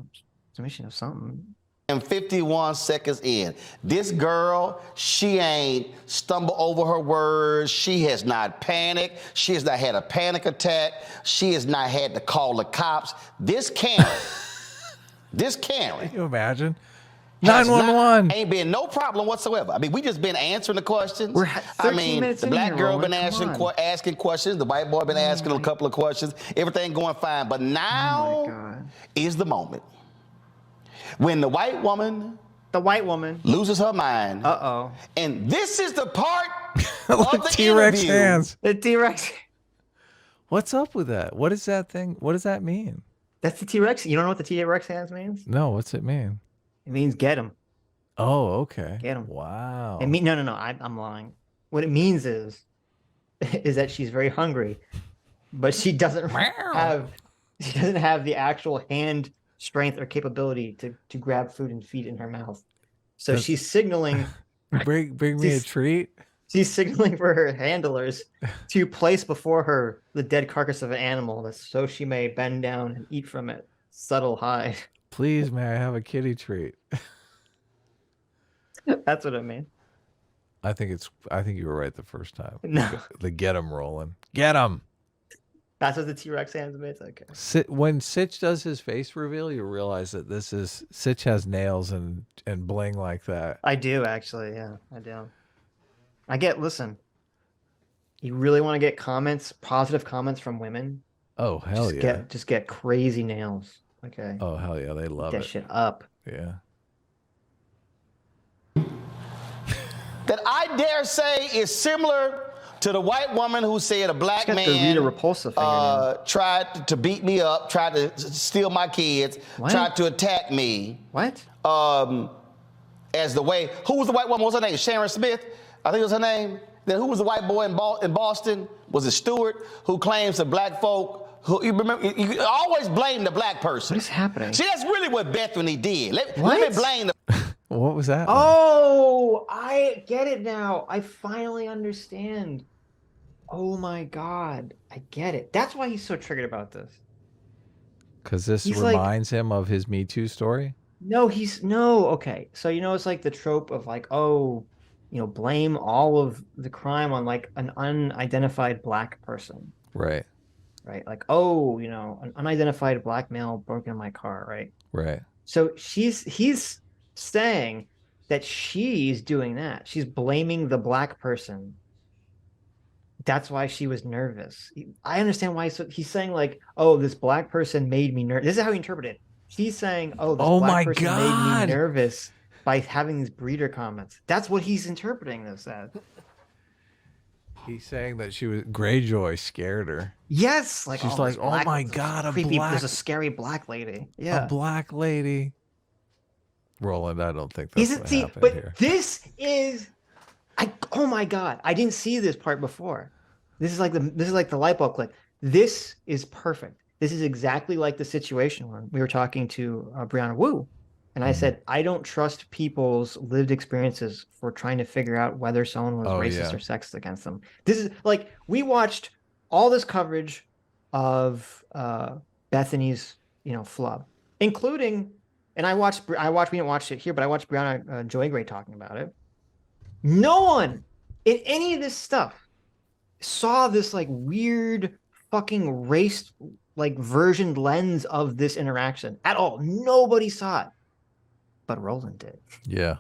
Speaker 2: So I mean, she knows something.
Speaker 1: And 51 seconds in, this girl, she ain't stumbled over her words. She has not panicked. She has not had a panic attack. She has not had to call the cops. This Karen,
Speaker 3: Can you imagine?
Speaker 1: has
Speaker 3: 911.
Speaker 1: not- Ain't been no problem whatsoever. I mean, we just been answering the questions.
Speaker 2: We're 13 minutes
Speaker 1: the
Speaker 2: in
Speaker 1: black
Speaker 2: here,
Speaker 1: girl
Speaker 2: Roland.
Speaker 1: been
Speaker 2: Come
Speaker 1: asking questions. The white boy been asking a couple of questions. Everything going fine. But
Speaker 2: Oh my
Speaker 1: now
Speaker 2: God.
Speaker 1: is the moment when the white woman
Speaker 2: The white woman.
Speaker 1: loses her mind.
Speaker 2: Uh-oh.
Speaker 1: And this is the part
Speaker 3: Look,
Speaker 1: of the
Speaker 3: T-Rex
Speaker 1: interview.
Speaker 3: hands.
Speaker 2: The T-Rex.
Speaker 3: What's up with that? What is that thing? What does that mean?
Speaker 2: That's the T-Rex. You don't know what the T-Rex hands means?
Speaker 3: No, what's it mean?
Speaker 2: It means get him.
Speaker 3: Oh, okay.
Speaker 2: Get 'em.
Speaker 3: Wow.
Speaker 2: No. I'm lying. What it means is that she's very hungry, but she doesn't have the actual hand strength or capability to grab food and feed in her mouth. So she's signaling.
Speaker 3: Bring me a treat.
Speaker 2: She's signaling for her handlers to place before her the dead carcass of an animal, so she may bend down and eat from it. Subtle high.
Speaker 3: Please, may I have a kitty treat?
Speaker 2: That's what I mean.
Speaker 3: I think you were right the first time.
Speaker 2: No,
Speaker 3: The get 'em rolling. Get 'em.
Speaker 2: that's what the T-Rex hands means. Okay.
Speaker 3: When Sitch does his face reveal, you realize that Sitch has nails and bling like that.
Speaker 2: I do actually. Yeah, I do. Listen. You really want to get positive comments from women?
Speaker 3: Oh hell yeah!
Speaker 2: Just get crazy nails. Okay.
Speaker 3: Oh hell yeah! They love
Speaker 2: That
Speaker 3: it.
Speaker 2: shit up.
Speaker 3: Yeah.
Speaker 1: That I dare say is similar to the white woman who said a black
Speaker 2: She's got the
Speaker 1: man
Speaker 2: Rita Repulsa fingernail.
Speaker 1: tried to beat me up, tried to steal my kids,
Speaker 2: What?
Speaker 1: tried to attack me.
Speaker 2: What?
Speaker 1: As the way, who was the white woman? What was her name? Sharon Smith, I think it was her name. Then who was the white boy in Boston? Was it Stewart, who claims the black folk? Who you remember? You always blame the black person.
Speaker 2: What is happening?
Speaker 1: See, that's really what Bethany did. Let me
Speaker 2: What?
Speaker 1: blame the.
Speaker 3: What was that?
Speaker 2: Oh, I get it now. I finally understand. Oh my God. I get it. That's why he's so triggered about this.
Speaker 3: Because this
Speaker 2: He's like-
Speaker 3: reminds him of his Me Too story.
Speaker 2: No, okay. So it's like the trope of like, blame all of the crime on like an unidentified black person,
Speaker 3: Right.
Speaker 2: right? Like, an unidentified black male broke into my car, right?
Speaker 3: Right.
Speaker 2: So he's saying that she's doing that. She's blaming the black person. That's why she was nervous. I understand why he's saying like, oh, this black person made me nervous. This is how he interpreted it. She's saying, oh, this
Speaker 3: Oh
Speaker 2: black
Speaker 3: my
Speaker 2: person
Speaker 3: God.
Speaker 2: made me nervous by having these breeder comments. That's what he's interpreting this as.
Speaker 3: He's saying that Greyjoy scared her.
Speaker 2: Yes, like
Speaker 3: She's
Speaker 2: this
Speaker 3: like, oh
Speaker 2: black-
Speaker 3: my
Speaker 2: this
Speaker 3: God, a
Speaker 2: creepy,
Speaker 3: black-
Speaker 2: there's a scary black lady. Yeah.
Speaker 3: A black lady. Roland, I don't think that's
Speaker 2: Isn't
Speaker 3: what
Speaker 2: see,
Speaker 3: happened
Speaker 2: but
Speaker 3: here.
Speaker 2: this is, oh my God, I didn't see this part before. This is like the light bulb click. This is perfect. This is exactly like the situation when we were talking to Brianna Wu, And I said, I don't trust people's lived experiences for trying to figure out whether someone was racist or sexist against them. This is like, we watched all this coverage of Bethany's, flub, including, and we didn't watch it here, but I watched Brianna Joy Gray talking about it. No one in any of this stuff saw this like weird fucking race like versioned lens of this interaction at all. Nobody saw it. But Roland did.
Speaker 3: Yeah.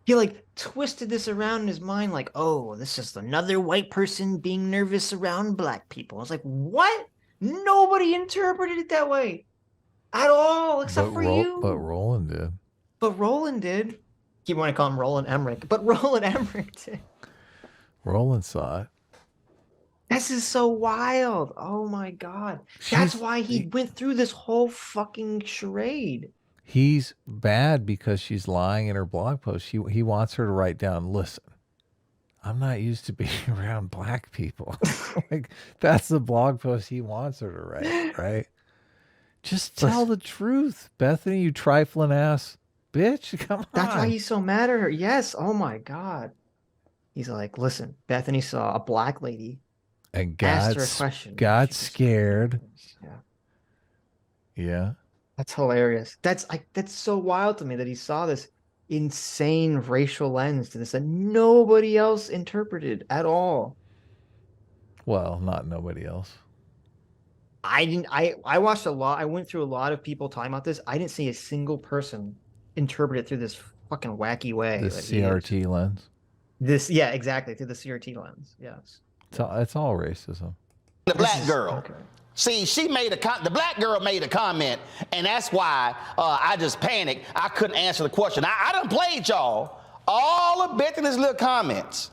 Speaker 2: He like twisted this around in his mind, like, oh, this is another white person being nervous around black people. I was like, what? Nobody interpreted it that way at all, except for you.
Speaker 3: But Roland did.
Speaker 2: But Roland did. You want to call him Roland Emmerich, but Roland Emmerich did.
Speaker 3: Roland saw it.
Speaker 2: This is so wild. Oh my God. That's why he went through this whole fucking charade.
Speaker 3: He's bad because she's lying in her blog post. He wants her to write down, listen, I'm not used to being around black people. Like, that's the blog post he wants her to write, right? Just tell the truth, Bethany, you trifling ass bitch. Come on.
Speaker 2: That's why he's so mad at her. Yes. Oh my God. He's like, listen, Bethany saw a black lady
Speaker 3: and
Speaker 2: asked her a question.
Speaker 3: Got scared.
Speaker 2: Yeah.
Speaker 3: Yeah.
Speaker 2: That's hilarious. That's so wild to me that he saw this insane racial lens to this that nobody else interpreted at all.
Speaker 3: Well, not nobody else.
Speaker 2: I didn't. I watched a lot. I went through a lot of people talking about this. I didn't see a single person interpret it through this fucking wacky way.
Speaker 3: The CRT lens.
Speaker 2: Yeah, exactly, through the CRT lens. Yes.
Speaker 3: It's all racism.
Speaker 1: The black girl.
Speaker 2: Okay.
Speaker 1: See, the black girl made a comment, and that's why I just panicked. I couldn't answer the question. I done played y'all all of Bethany's little comments.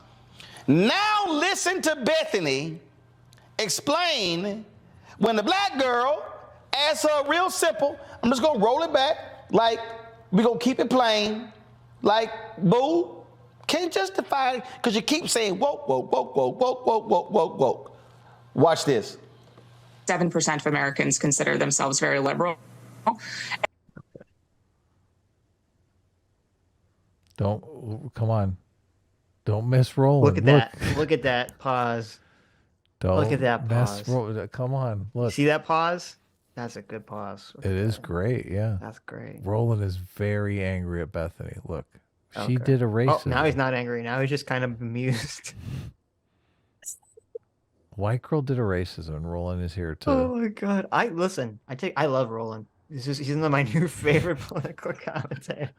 Speaker 1: Now listen to Bethany explain when the black girl asks her real simple, I'm just going to roll it back, like, we're going to keep it plain, like, boo, can't justify it, because you keep saying woke, woke, woke, woke, woke, woke, woke, woke, woke. Watch this.
Speaker 5: 7% of Americans consider themselves very liberal.
Speaker 3: Come on. Don't miss Roland.
Speaker 2: Look at that. Look at that pause. Look at that pause.
Speaker 3: Come on. Look.
Speaker 2: See that pause? That's a good pause.
Speaker 3: It is great. Yeah.
Speaker 2: That's great.
Speaker 3: Roland is very angry at Bethany. Look, she did a racism.
Speaker 2: Oh, now he's not angry. Now he's just kind of amused.
Speaker 3: White girl did a racism, and Roland is here too.
Speaker 2: Oh my God! I love Roland. He's one of my new favorite political commentators.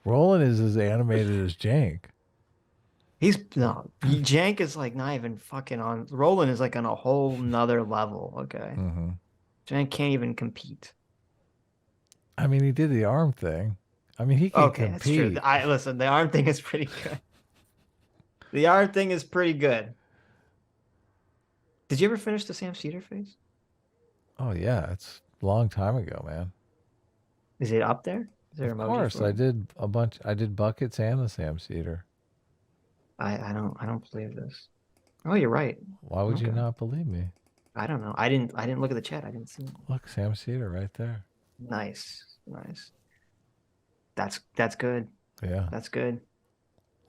Speaker 3: Roland is as animated as Jank.
Speaker 2: Jank is like not even fucking on. Roland is like on a whole nother level. Okay, Jank can't even compete.
Speaker 3: I mean, he did the arm thing. I mean, he can compete.
Speaker 2: That's true. Listen, the arm thing is pretty good. The arm thing is pretty good. Did you ever finish the Sam Cedar phase?
Speaker 3: Oh yeah, it's a long time ago, man.
Speaker 2: Is it up there? Is there
Speaker 3: of course, I did a bunch. I did buckets and the Sam Cedar.
Speaker 2: I don't believe this. Oh, you're right.
Speaker 3: Why would you not believe me?
Speaker 2: I don't know. I didn't look at the chat. I didn't see it.
Speaker 3: Look, Sam Cedar right there.
Speaker 2: Nice. That's good.
Speaker 3: Yeah.
Speaker 2: That's good.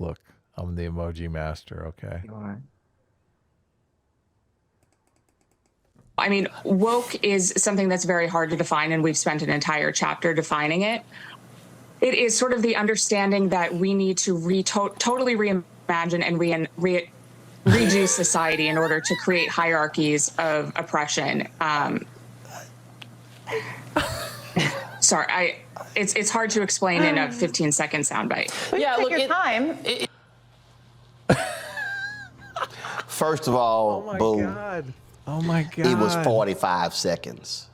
Speaker 3: Look, I'm the emoji master. Okay.
Speaker 2: You are.
Speaker 5: I mean, woke is something that's very hard to define, and we've spent an entire chapter defining it. It is sort of the understanding that we need to totally reimagine and redo society in order to create hierarchies of oppression. Sorry, it's hard to explain in a 15-second soundbite.
Speaker 6: Yeah, look, your time.
Speaker 1: First of all,
Speaker 3: Oh my God.
Speaker 1: It was 45 seconds.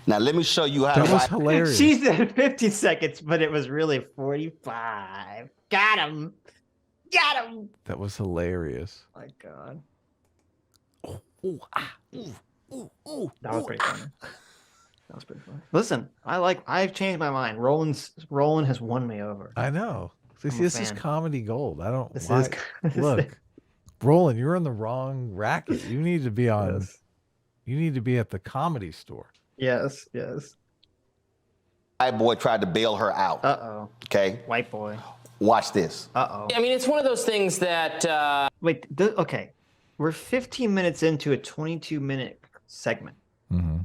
Speaker 1: Now let me show you how
Speaker 3: that was hilarious.
Speaker 2: She said 50 seconds, but it was really 45. Got him.
Speaker 3: That was hilarious.
Speaker 2: Oh my God. That was pretty funny. That was pretty funny. Listen, I've changed my mind. Roland has won me over.
Speaker 3: I know. This is comedy gold. I don't.
Speaker 2: Look,
Speaker 3: Roland, you're in the wrong racket. You need to be on. Yes. You need to be at the Comedy Store.
Speaker 2: Yes.
Speaker 1: white boy tried to bail her out.
Speaker 2: Uh-oh.
Speaker 1: Okay?
Speaker 2: White boy.
Speaker 1: Watch this.
Speaker 2: Uh-oh.
Speaker 7: I mean, it's one of those things that.
Speaker 2: Wait, okay. We're 15 minutes into a 22-minute segment.
Speaker 3: Mm-hmm.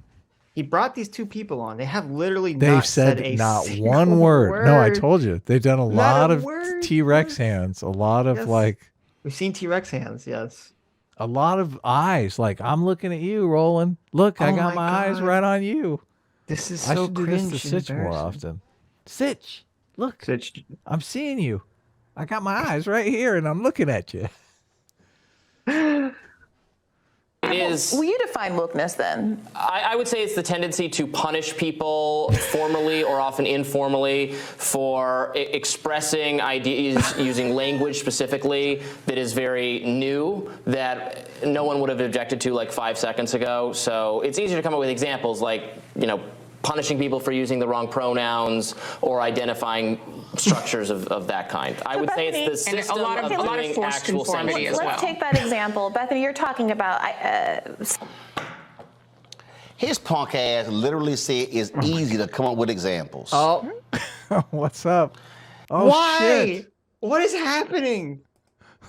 Speaker 2: He brought these two people on. They have literally
Speaker 3: They've
Speaker 2: not
Speaker 3: said
Speaker 2: a
Speaker 3: not
Speaker 2: single
Speaker 3: one word. No, I
Speaker 2: word.
Speaker 3: told you. They've done a lot of
Speaker 2: word.
Speaker 3: T-Rex hands, a lot of
Speaker 2: Yes.
Speaker 3: like,
Speaker 2: We've seen T-Rex hands, yes.
Speaker 3: a lot of eyes. Like, I'm looking at you, Roland. Look, I
Speaker 2: Oh
Speaker 3: got
Speaker 2: my
Speaker 3: my eyes
Speaker 2: God.
Speaker 3: right on you.
Speaker 2: This is
Speaker 3: I
Speaker 2: so
Speaker 3: should do this
Speaker 2: cringe
Speaker 3: to
Speaker 2: and
Speaker 3: Sitch more
Speaker 2: embarrassing.
Speaker 3: often. Sitch, look,
Speaker 2: Sitch.
Speaker 3: I'm seeing you. I got my eyes right here, and I'm looking at you.
Speaker 7: It is.
Speaker 6: Will you define wokeness then?
Speaker 7: I would say it's the tendency to punish people formally or often informally for expressing ideas using language specifically that is very new, that no one would have objected to like 5 seconds ago. So it's easier to come up with examples like, punishing people for using the wrong pronouns or identifying structures of that kind. I would say it's the
Speaker 5: And a
Speaker 7: system
Speaker 5: lot of
Speaker 7: doing
Speaker 5: forced
Speaker 7: actual
Speaker 5: conformity
Speaker 7: censorship.
Speaker 5: as well.
Speaker 6: Let's take that example. Bethany, you're talking about
Speaker 1: His punk ass literally said it's easy to come up with examples.
Speaker 2: Oh,
Speaker 3: What's up? Oh,
Speaker 2: why?
Speaker 3: shit.
Speaker 2: What is happening?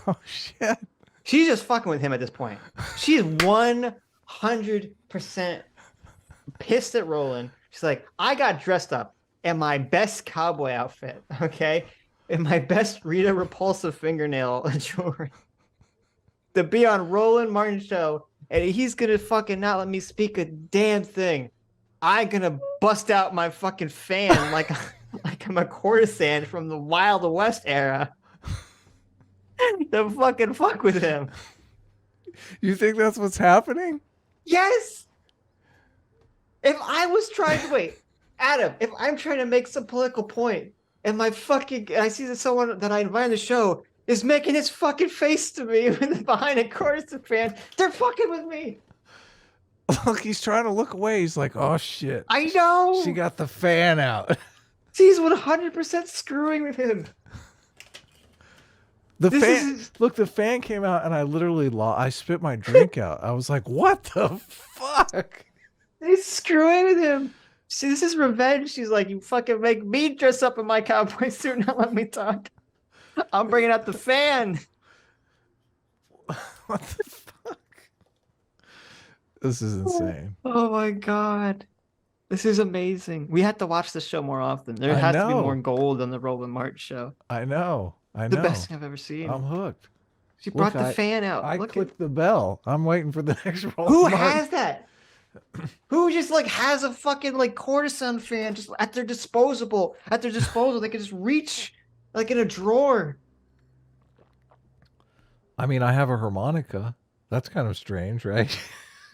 Speaker 3: Oh, shit.
Speaker 2: She's just fucking with him at this point. She's 100% pissed at Roland. She's like, I got dressed up in my best cowboy outfit, okay? In my best Rita Repulsive fingernail jewelry to be on Roland Martin's show, and he's gonna fucking not let me speak a damn thing. I'm gonna bust out my fucking fan like I'm a courtesan from the Wild West era to fucking fuck with him.
Speaker 3: You think that's what's happening?
Speaker 2: Yes. If I was trying to wait, Adam, if I'm trying to make some political point, and I see that someone that I invite on the show is making his fucking face to me behind a courtesan fan, they're fucking with me.
Speaker 3: Look, he's trying to look away. He's like, oh, shit.
Speaker 2: I know.
Speaker 3: She got the fan out.
Speaker 2: He's 100% screwing with him.
Speaker 3: The
Speaker 2: This
Speaker 3: fan,
Speaker 2: is-
Speaker 3: look, the fan came out, and I literally I spit my drink out. I was like, what the fuck?
Speaker 2: He's screwing with him. See, this is revenge. She's like, you fucking make me dress up in my cowboy suit and not let me talk. I'm bringing out the fan.
Speaker 3: What the fuck? This is insane.
Speaker 2: Oh my god. This is amazing. We have to watch this show more often. There
Speaker 3: I
Speaker 2: has to be
Speaker 3: know.
Speaker 2: more gold on the Roland Martin show.
Speaker 3: I know.
Speaker 2: The best thing I've ever seen.
Speaker 3: I'm hooked.
Speaker 2: She brought
Speaker 3: Look,
Speaker 2: the fan out.
Speaker 3: I
Speaker 2: Look
Speaker 3: clicked the bell. I'm waiting for the next roll.
Speaker 2: who has that? Who just like has a fucking like courtesan fan just at their disposal? They can just reach like in a drawer.
Speaker 3: I mean, I have a harmonica. That's kind of strange, right?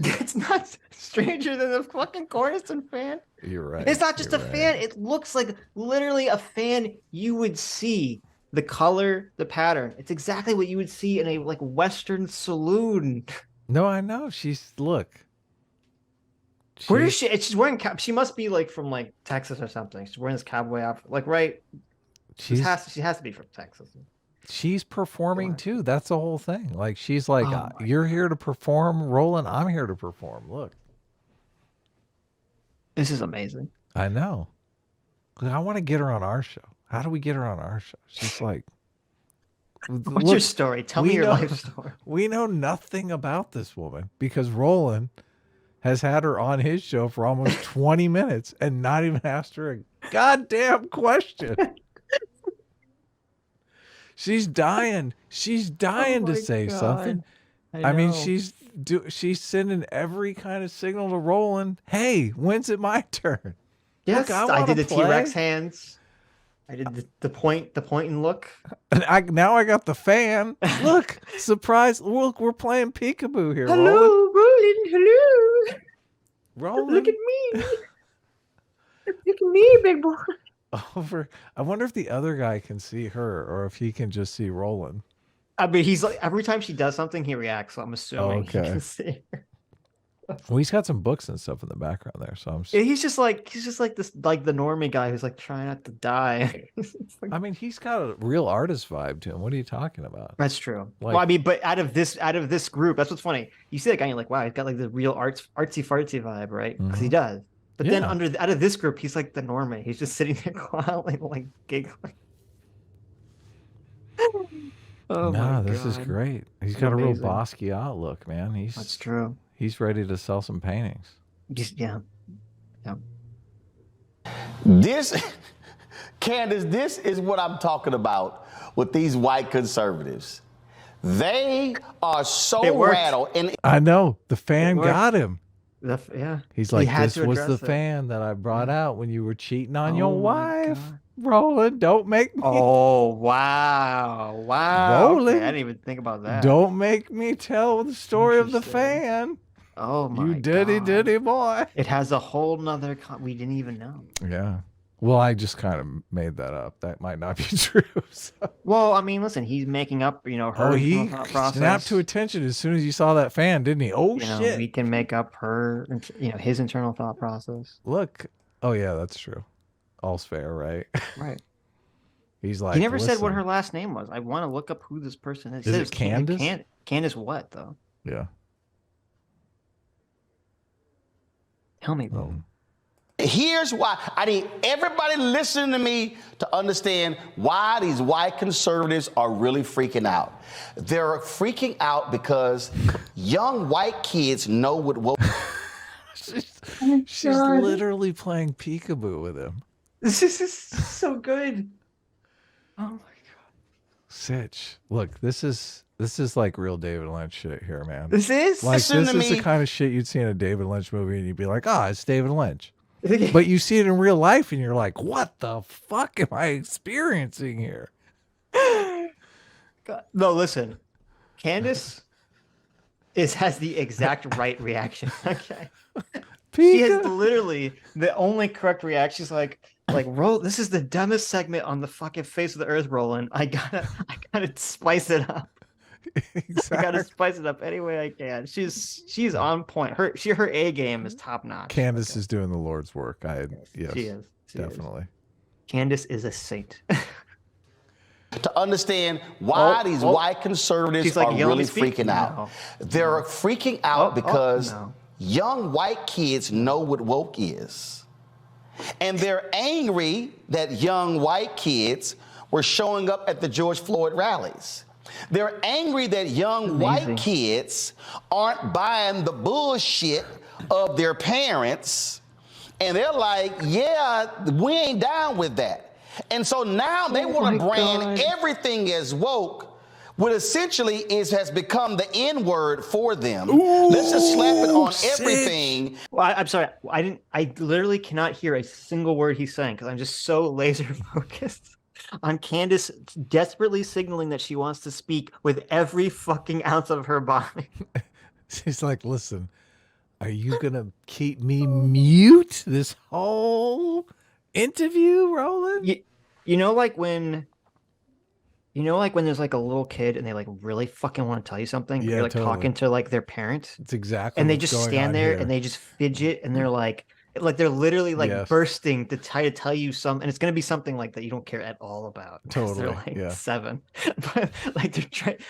Speaker 2: It's not stranger than a fucking courtesan fan.
Speaker 3: You're right.
Speaker 2: It's not just a
Speaker 3: You're right.
Speaker 2: fan. It looks like literally a fan you would see. The color, the pattern. It's exactly what you would see in a like Western saloon.
Speaker 3: No, I know. Look.
Speaker 2: Where is she? She's wearing. She must be like from like Texas or something. She's wearing this cowboy outfit. Like right. She has to be from Texas.
Speaker 3: She's performing too. That's the whole thing. Like she's like,
Speaker 2: Oh my
Speaker 3: you're here to perform, Roland. I'm here to perform. Look.
Speaker 2: This is amazing.
Speaker 3: I know. Look, I want to get her on our show. How do we get her on our show? She's like,
Speaker 2: What's your story? Tell me your life story.
Speaker 3: We know nothing about this woman because Roland has had her on his show for almost 20 minutes and not even asked her a goddamn question. She's dying. She's dying to
Speaker 2: my
Speaker 3: say
Speaker 2: God.
Speaker 3: something. I mean, she's sending every kind of signal to Roland. Hey, when's it my turn?
Speaker 2: Yes,
Speaker 3: Look,
Speaker 2: I
Speaker 3: wanna
Speaker 2: did the
Speaker 3: play.
Speaker 2: T-Rex hands. I did the point and look.
Speaker 3: And now I got the fan. Look, surprise! Look, we're playing peekaboo here.
Speaker 2: Hello,
Speaker 3: Roland.
Speaker 2: Roland. Hello.
Speaker 3: Roland.
Speaker 2: Look at me. Look at me, big boy.
Speaker 3: Over. I wonder if the other guy can see her or if he can just see Roland.
Speaker 2: I mean, he's like every time she does something, he reacts. So I'm assuming he
Speaker 3: Okay.
Speaker 2: can see her.
Speaker 3: Well, he's got some books and stuff in the background there, so I'm.
Speaker 2: Yeah, he's just like this like the normie guy who's like trying not to die. It's like-
Speaker 3: I mean, he's got a real artist vibe to him. What are you talking about?
Speaker 2: that's true.
Speaker 3: Like-
Speaker 2: Well, I mean, but out of this group, that's what's funny. You see that guy, and you're like, wow, he's got like the real artsy fartsy vibe, right? Because he does. But then out of this group, he's like the normie. He's just sitting there quietly, like giggling. Oh my God.
Speaker 3: This is great. He's got a real Bosky outlook, man.
Speaker 2: That's true.
Speaker 3: He's ready to sell some paintings.
Speaker 2: Yeah.
Speaker 1: Candace, this is what I'm talking about with these white conservatives. They are so rattled. And
Speaker 3: I know. The fan got him. He's like, this was the fan that I brought out when you were cheating on your wife. Roland, don't make me.
Speaker 2: Oh, wow.
Speaker 3: Roland,
Speaker 2: okay, I didn't even think about that.
Speaker 3: Don't make me tell the story of the fan.
Speaker 2: Oh my
Speaker 3: You diddy boy.
Speaker 2: It has a whole nother we didn't even know.
Speaker 3: Yeah. Well, I just kind of made that up. That might not be true. So.
Speaker 2: Well, I mean, listen, he's making up, her
Speaker 3: he
Speaker 2: thought process.
Speaker 3: Snapped to attention as soon as you saw that fan, didn't he? Oh, shit.
Speaker 2: We can make up her, his internal thought process.
Speaker 3: Look. Oh, yeah, that's true. All's fair, right?
Speaker 2: Right.
Speaker 3: He's like,
Speaker 2: he never said what her last name was. I want to look up who this person is.
Speaker 3: Is it Candace?
Speaker 2: Candace what, though?
Speaker 3: Yeah.
Speaker 2: Tell me, bro.
Speaker 1: Here's why. I need everybody listening to me to understand why these white conservatives are really freaking out. They're freaking out because young white kids know what
Speaker 3: She's literally playing peekaboo with him.
Speaker 2: This is so good. Oh my God.
Speaker 3: Sitch. Look, this is like real David Lynch shit here, man.
Speaker 2: This is?
Speaker 3: Like, this is the kind of shit you'd see in a David Lynch movie and you'd be like, it's David Lynch. But you see it in real life and you're like, what the fuck am I experiencing here?
Speaker 2: God. No, listen. Candace has the exact right reaction. Okay. She has literally the only correct reaction. She's like, this is the dumbest segment on the fucking face of the earth, Roland. I gotta spice it up.
Speaker 3: Exactly.
Speaker 2: I gotta spice it up any way I can. She's on point. Her A game is top notch.
Speaker 3: Candace is doing the Lord's work. Yes,
Speaker 2: she is. She
Speaker 3: definitely.
Speaker 2: Is. Candace is a saint.
Speaker 1: To understand why these white conservatives are really freaking out. They're freaking out because young white kids know what woke is. And they're angry that young white kids were showing up at the George Floyd rallies. They're angry that young white kids aren't buying the bullshit of their parents. And they're like, yeah, we ain't down with that. And so now they want to brand everything as woke, what essentially has become the N-word for them. Let's just slap it on everything.
Speaker 2: Well, I'm sorry. I literally cannot hear a single word he's saying because I'm just so laser focused on Candace desperately signaling that she wants to speak with every fucking ounce of her body.
Speaker 3: She's like, listen, are you going to keep me mute this whole interview, Roland?
Speaker 2: You know, like when there's like a little kid and they like really fucking want to tell you something.
Speaker 3: Yeah,
Speaker 2: you're like talking to like their parent.
Speaker 3: It's exactly.
Speaker 2: And they just stand there and they just fidget and they're like they're literally like bursting to try to tell you something, and it's gonna be something like that you don't care at all about.
Speaker 3: Totally.
Speaker 2: They're like 7, but like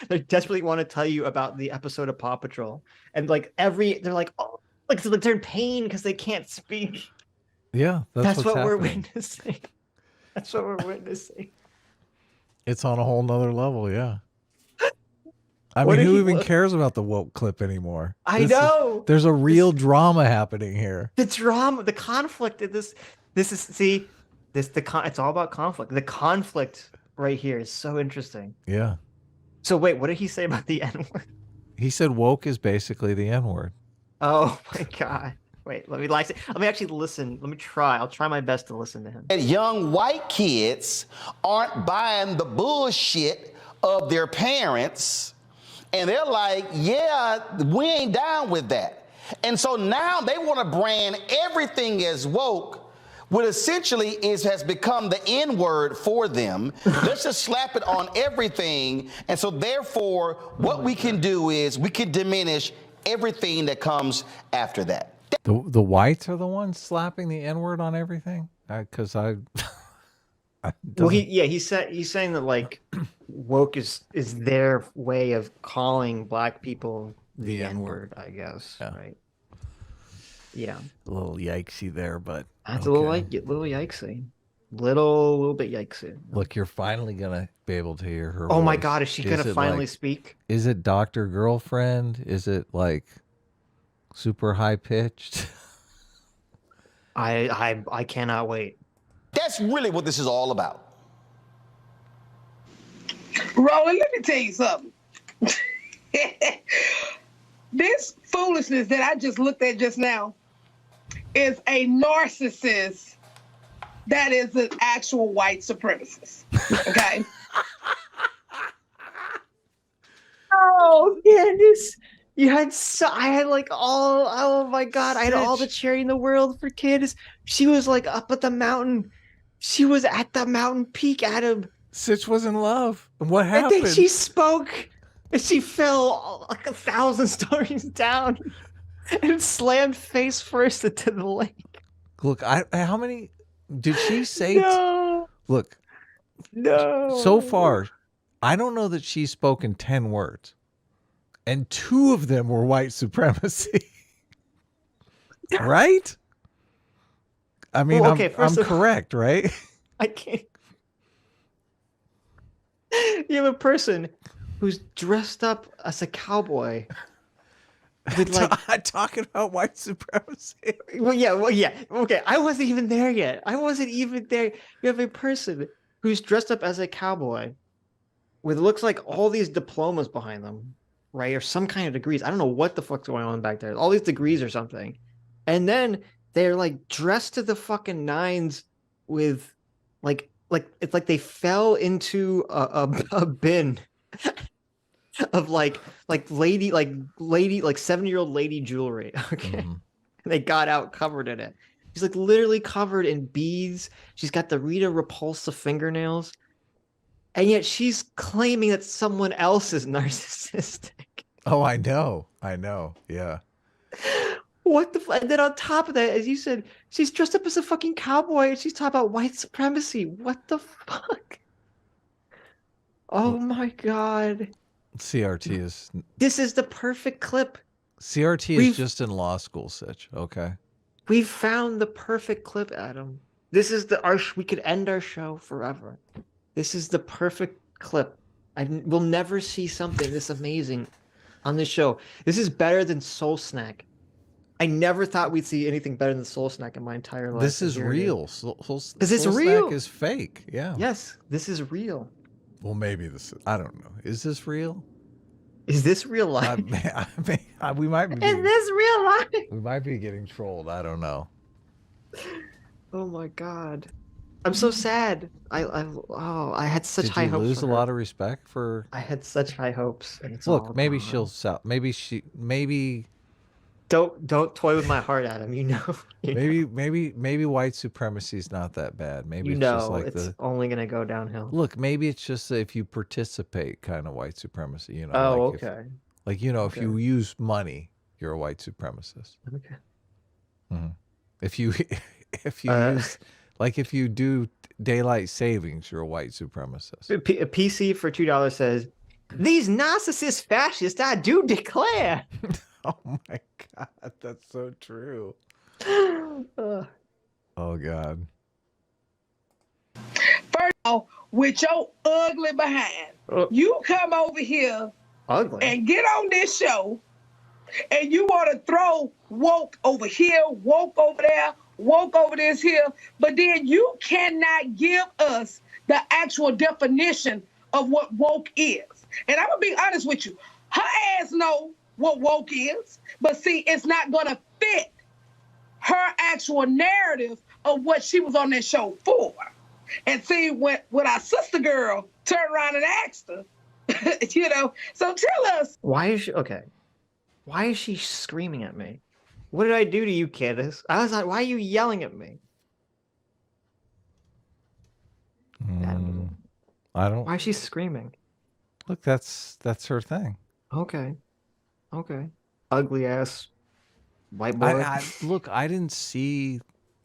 Speaker 2: they desperately want to tell you about the episode of Paw Patrol, and like they're like, oh, like they're in pain because they can't speak.
Speaker 3: Yeah, that's
Speaker 2: what we're witnessing. That's what we're witnessing.
Speaker 3: It's on a whole nother level, yeah. I mean, who even cares about the woke clip anymore?
Speaker 2: I know.
Speaker 3: There's a real drama happening here.
Speaker 2: The drama, the conflict in this is it's all about conflict. The conflict right here is so interesting.
Speaker 3: Yeah.
Speaker 2: So wait, what did he say about the N-word?
Speaker 3: He said woke is basically the N-word.
Speaker 2: Oh my God. Wait, let me actually listen. Let me try. I'll try my best to listen to him.
Speaker 1: And young white kids aren't buying the bullshit of their parents. And they're like, yeah, we ain't down with that. And so now they want to brand everything as woke, what essentially has become the N-word for them. Let's just slap it on everything. And so therefore, what we can do is we can diminish everything that comes after that.
Speaker 3: The whites are the ones slapping the N-word on everything? Because
Speaker 2: well, he's saying that like woke is their way of calling black people the N-word, I guess. Yeah. Right. Yeah.
Speaker 3: A little yikesy there, but
Speaker 2: That's
Speaker 3: okay.
Speaker 2: a little yikesy. Little bit yikesy.
Speaker 3: Look, you're finally gonna be able to hear her.
Speaker 2: Oh my
Speaker 3: voice.
Speaker 2: God, is she gonna
Speaker 3: it
Speaker 2: finally
Speaker 3: like,
Speaker 2: speak?
Speaker 3: Is it Dr. Girlfriend? Is it like super high pitched?
Speaker 2: I cannot wait.
Speaker 1: That's really what this is all about.
Speaker 8: Roland, let me tell you something. This foolishness that I just looked at just now is a narcissist that is an actual white supremacist. Okay?
Speaker 2: Oh, Candace, I had like oh my God, I had all the charity in the world for Candace. She was like up at the mountain. She was at the mountain peak, Adam.
Speaker 3: Sitch was in love. And what happened?
Speaker 2: And then she spoke, and she fell like 1,000 stories down and slammed face first into the lake.
Speaker 3: Look, how many did she say?
Speaker 2: No.
Speaker 3: Look,
Speaker 2: No.
Speaker 3: so far, I don't know that she's spoken 10 words, and 2 of them were white supremacy. Right? I mean,
Speaker 2: Well, okay,
Speaker 3: I'm
Speaker 2: first of-
Speaker 3: correct, right?
Speaker 2: I can't. You have a person who's dressed up as a cowboy with like
Speaker 3: talking about white supremacy.
Speaker 2: well, yeah. Okay, I wasn't even there yet. I wasn't even there. You have a person who's dressed up as a cowboy with looks like all these diplomas behind them, right? Or some kind of degrees. I don't know what the fuck's going on back there. All these degrees or something. And then they're like dressed to the fucking nines with like it's like they fell into a bin of like 7-year-old lady jewelry. Okay.
Speaker 3: Mm-hmm.
Speaker 2: They got out covered in it. She's like literally covered in beads. She's got the Rita Repulsa fingernails. And yet she's claiming that someone else is narcissistic.
Speaker 3: Oh, I know. Yeah.
Speaker 2: What the and then on top of that, as you said, she's dressed up as a fucking cowboy and she's talking about white supremacy. What the fuck? Oh my God.
Speaker 3: CRT is
Speaker 2: This is the perfect clip.
Speaker 3: CRT is just in law school, Sitch. Okay.
Speaker 2: We found the perfect clip, Adam. This is we could end our show forever. This is the perfect clip. We'll never see something this amazing on this show. This is better than Soul Snack. I never thought we'd see anything better than Soul Snack in my entire life.
Speaker 3: This is real. Because
Speaker 2: it's real.
Speaker 3: Snack is fake. Yeah.
Speaker 2: Yes, this is real.
Speaker 3: Well, maybe this is, I don't know. Is this real?
Speaker 2: Is this real life?
Speaker 3: We might be.
Speaker 2: Is this real life?
Speaker 3: We might be getting trolled. I don't know.
Speaker 2: Oh my God. I'm so sad. I had such high hopes.
Speaker 3: Did you lose
Speaker 2: for
Speaker 3: a
Speaker 2: her.
Speaker 3: lot of respect for?
Speaker 2: I had such high hopes. And it's
Speaker 3: Look,
Speaker 2: all
Speaker 3: maybe
Speaker 2: gone.
Speaker 3: she'll sell. Maybe.
Speaker 2: Don't toy with my heart, Adam. You know.
Speaker 3: Maybe white supremacy is not that bad. Maybe
Speaker 2: You
Speaker 3: it's
Speaker 2: know,
Speaker 3: just like
Speaker 2: it's only gonna go downhill.
Speaker 3: Look, maybe it's just if you participate, kind of white supremacy. You know.
Speaker 2: Oh,
Speaker 3: like
Speaker 2: okay.
Speaker 3: If you use money, you're a white supremacist.
Speaker 2: Okay.
Speaker 3: Mm-hmm. If you use, like, if you do daylight savings, you're a white supremacist.
Speaker 2: A PC for $2 says, "These narcissist fascists, I do declare."
Speaker 3: Oh my God, that's so true.
Speaker 2: Uh,
Speaker 3: Oh God.
Speaker 8: First of all, with your ugly behind, you come over here
Speaker 2: ugly.
Speaker 8: and get on this show and you want to throw woke over here, woke over there, woke over this here, but then you cannot give us the actual definition of what woke is. And I'm going to be honest with you. Her ass know what woke is, but see, it's not going to fit her actual narrative of what she was on that show for. And see, when our sister girl turned around and asked her, you know, so tell us.
Speaker 2: Why is she okay? Why is she screaming at me? What did I do to you, Candace? I was like, why are you yelling at me?
Speaker 3: I don't.
Speaker 2: Why is she screaming?
Speaker 3: Look, that's her thing.
Speaker 2: Okay. Ugly ass white boy.
Speaker 3: Look, I didn't see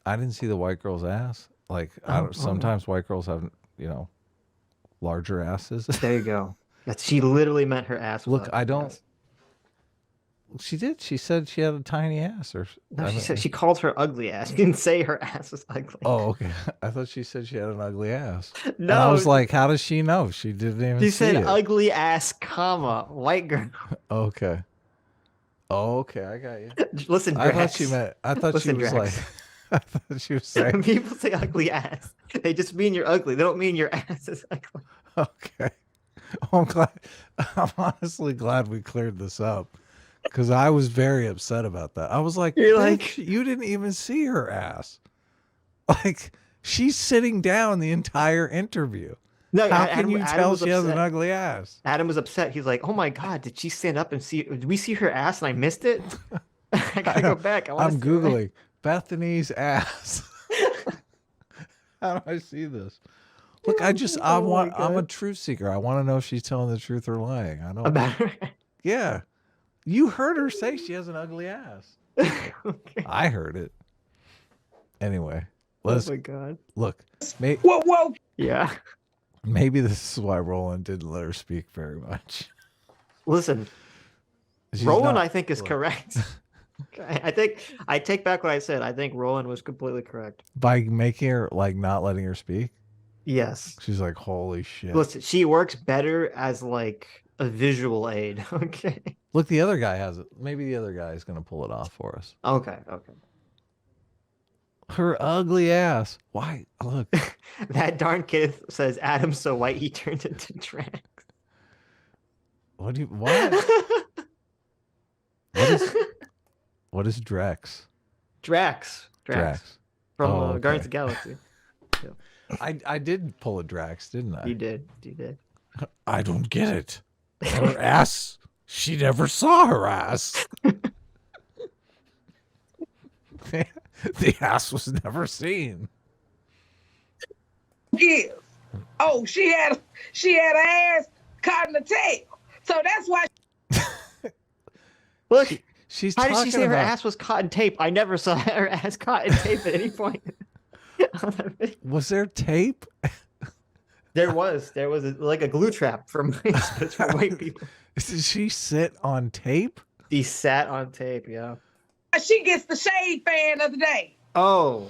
Speaker 3: the white girl's ass. Like, sometimes white girls have, larger asses.
Speaker 2: There you go. She literally meant her ass.
Speaker 3: Look, I don't.
Speaker 2: ass.
Speaker 3: She did. She said she had a tiny ass, or
Speaker 2: No, she said she called her ugly ass. She didn't say her ass was ugly.
Speaker 3: Oh, okay. I thought she said she had an ugly ass.
Speaker 2: No,
Speaker 3: and I was like, how does she know? She didn't even
Speaker 2: she
Speaker 3: see
Speaker 2: said
Speaker 3: it.
Speaker 2: ugly ass, comma, white girl.
Speaker 3: Okay. Oh, okay. I got you.
Speaker 2: Listen,
Speaker 3: I
Speaker 2: Drax.
Speaker 3: thought she meant. I thought
Speaker 2: Listen,
Speaker 3: she was
Speaker 2: Drax.
Speaker 3: like. I thought she was saying.
Speaker 2: When people say ugly ass, they just mean you're ugly. They don't mean your ass is ugly.
Speaker 3: Okay. I'm glad. I'm honestly glad we cleared this up because I was very upset about that. I was like,
Speaker 2: You're
Speaker 3: "Bitch, you didn't even see her ass. Like, she's sitting down the entire interview.
Speaker 2: No,
Speaker 3: How
Speaker 2: Adam-
Speaker 3: can you
Speaker 2: Adam
Speaker 3: tell
Speaker 2: was
Speaker 3: she has an
Speaker 2: upset.
Speaker 3: ugly ass?"
Speaker 2: Adam was upset. He's like, "Oh my god, did she stand up and see? Did we see her ass and I missed it? I gotta go back.
Speaker 3: I'm googling Bethany's ass. How do I see this? Look, I'm a truth seeker. I want to know if she's telling the truth or lying. I don't.
Speaker 2: About her.
Speaker 3: Yeah, you heard her say she has an ugly ass.
Speaker 2: Okay.
Speaker 3: I heard it. Anyway,
Speaker 2: Oh
Speaker 3: let's
Speaker 2: my god.
Speaker 3: look.
Speaker 8: Whoa.
Speaker 2: Yeah.
Speaker 3: Maybe this is why Roland didn't let her speak very much.
Speaker 2: Listen,
Speaker 3: She's
Speaker 2: Roland,
Speaker 3: not-
Speaker 2: I think, is correct. I think I take back what I said. I think Roland was completely correct.
Speaker 3: By making her like not letting her speak.
Speaker 2: Yes.
Speaker 3: She's like, holy shit.
Speaker 2: Listen, she works better as like a visual aid. Okay.
Speaker 3: Look, the other guy has it. Maybe the other guy is gonna pull it off for us.
Speaker 2: Okay.
Speaker 3: Her ugly ass. Why? Look.
Speaker 2: That darn kid says Adam's so white he turned into Drax.
Speaker 3: What? What is Drex?
Speaker 2: Drax. From
Speaker 3: Oh, okay.
Speaker 2: Guardians of the Galaxy.
Speaker 3: I did pull a Drax, didn't I?
Speaker 2: You did. You did.
Speaker 3: I don't get it. Her ass. She never saw her ass. The ass was never seen.
Speaker 8: Yes. Oh, she had an ass caught in the tail. So that's why.
Speaker 2: Look,
Speaker 3: She's
Speaker 2: how did she
Speaker 3: talking
Speaker 2: say her
Speaker 3: about-
Speaker 2: ass was caught in tape? I never saw her ass caught in tape at any point.
Speaker 3: Was there tape?
Speaker 2: There was like a glue trap for mice, but it's for white people.
Speaker 3: Did she sit on tape?
Speaker 2: He sat on tape, yeah.
Speaker 8: She gets the shade fan of the day.
Speaker 2: Oh,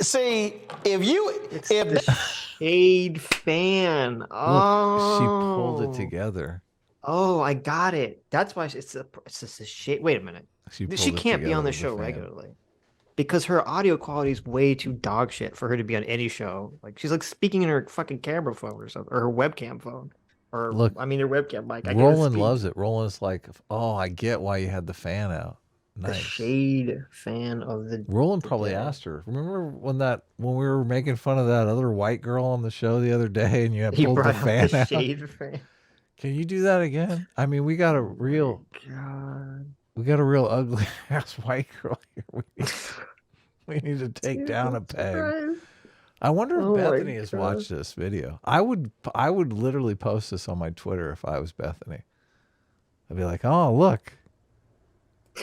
Speaker 1: See, if
Speaker 2: the shade fan.
Speaker 3: Look,
Speaker 2: Oh,
Speaker 3: she pulled it together.
Speaker 2: Oh, I got it. That's why it's just a shade. Wait a minute.
Speaker 3: She pulled
Speaker 2: She
Speaker 3: it
Speaker 2: can't be
Speaker 3: together
Speaker 2: on the
Speaker 3: with a
Speaker 2: show
Speaker 3: fan.
Speaker 2: regularly because her audio quality is way too dog shit for her to be on any show. Like she's like speaking in her fucking camera phone or something, or her webcam phone, or
Speaker 3: Look,
Speaker 2: I mean her webcam mic. I
Speaker 3: Roland loves it. Roland's like, oh, I get why you had the fan out.
Speaker 2: The
Speaker 3: Nice.
Speaker 2: shade fan of the.
Speaker 3: Roland probably
Speaker 2: day.
Speaker 3: asked her. Remember when we were making fun of that other white girl on the show the other day, and you had
Speaker 2: He
Speaker 3: pulled the
Speaker 2: brought up
Speaker 3: fan
Speaker 2: the
Speaker 3: out?
Speaker 2: shade fan.
Speaker 3: Can you do that again? I mean, we got a real ugly ass white girl here. We need to take down a peg. I wonder if
Speaker 2: Oh my
Speaker 3: Bethany has
Speaker 2: God.
Speaker 3: watched this video. I would literally post this on my Twitter if I was Bethany. I'd be like, oh, look.